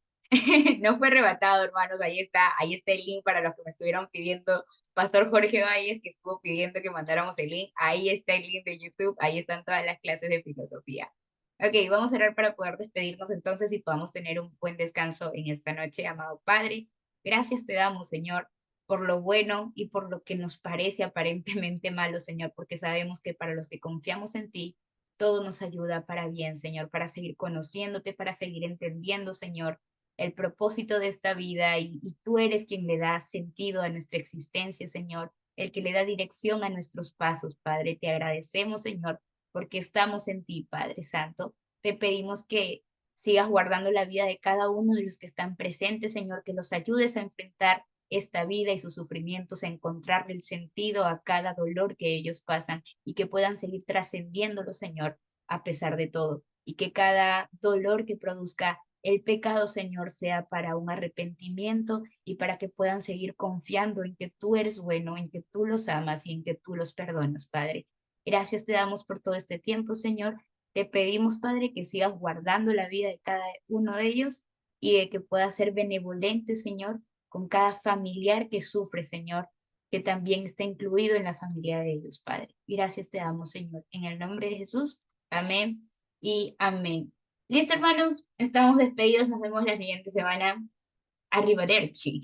No fue arrebatado, hermanos. Ahí está el link para los que me estuvieron pidiendo. Pastor Jorge Valles, que estuvo pidiendo que mandáramos el link. Ahí está el link de YouTube. Ahí están todas las clases de filosofía. Ok, vamos a orar para poder despedirnos entonces y podamos tener un buen descanso en esta noche, amado Padre. Gracias te damos, Señor, por lo bueno y por lo que nos parece aparentemente malo, Señor, porque sabemos que para los que confiamos en ti, todo nos ayuda para bien, Señor, para seguir conociéndote, para seguir entendiendo, Señor, el propósito de esta vida y tú eres quien le da sentido a nuestra existencia, Señor, el que le da dirección a nuestros pasos, Padre. Te agradecemos, Señor, porque estamos en ti, Padre Santo. Te pedimos que sigas guardando la vida de cada uno de los que están presentes, Señor, que los ayudes a enfrentar esta vida y sus sufrimientos, a encontrarle el sentido a cada dolor que ellos pasan y que puedan seguir trascendiéndolo, Señor, a pesar de todo. Y que cada dolor que produzca el pecado, Señor, sea para un arrepentimiento y para que puedan seguir confiando en que tú eres bueno, en que tú los amas y en que tú los perdonas, Padre. Gracias te damos por todo este tiempo, Señor. Te pedimos, Padre, que sigas guardando la vida de cada uno de ellos y de que puedas ser benevolente, Señor, con cada familiar que sufre, Señor, que también está incluido en la familia de ellos, Padre. Gracias te damos, Señor. En el nombre de Jesús. Amén y amén. Listo, hermanos, estamos despedidos. Nos vemos la siguiente semana. Arrivederci.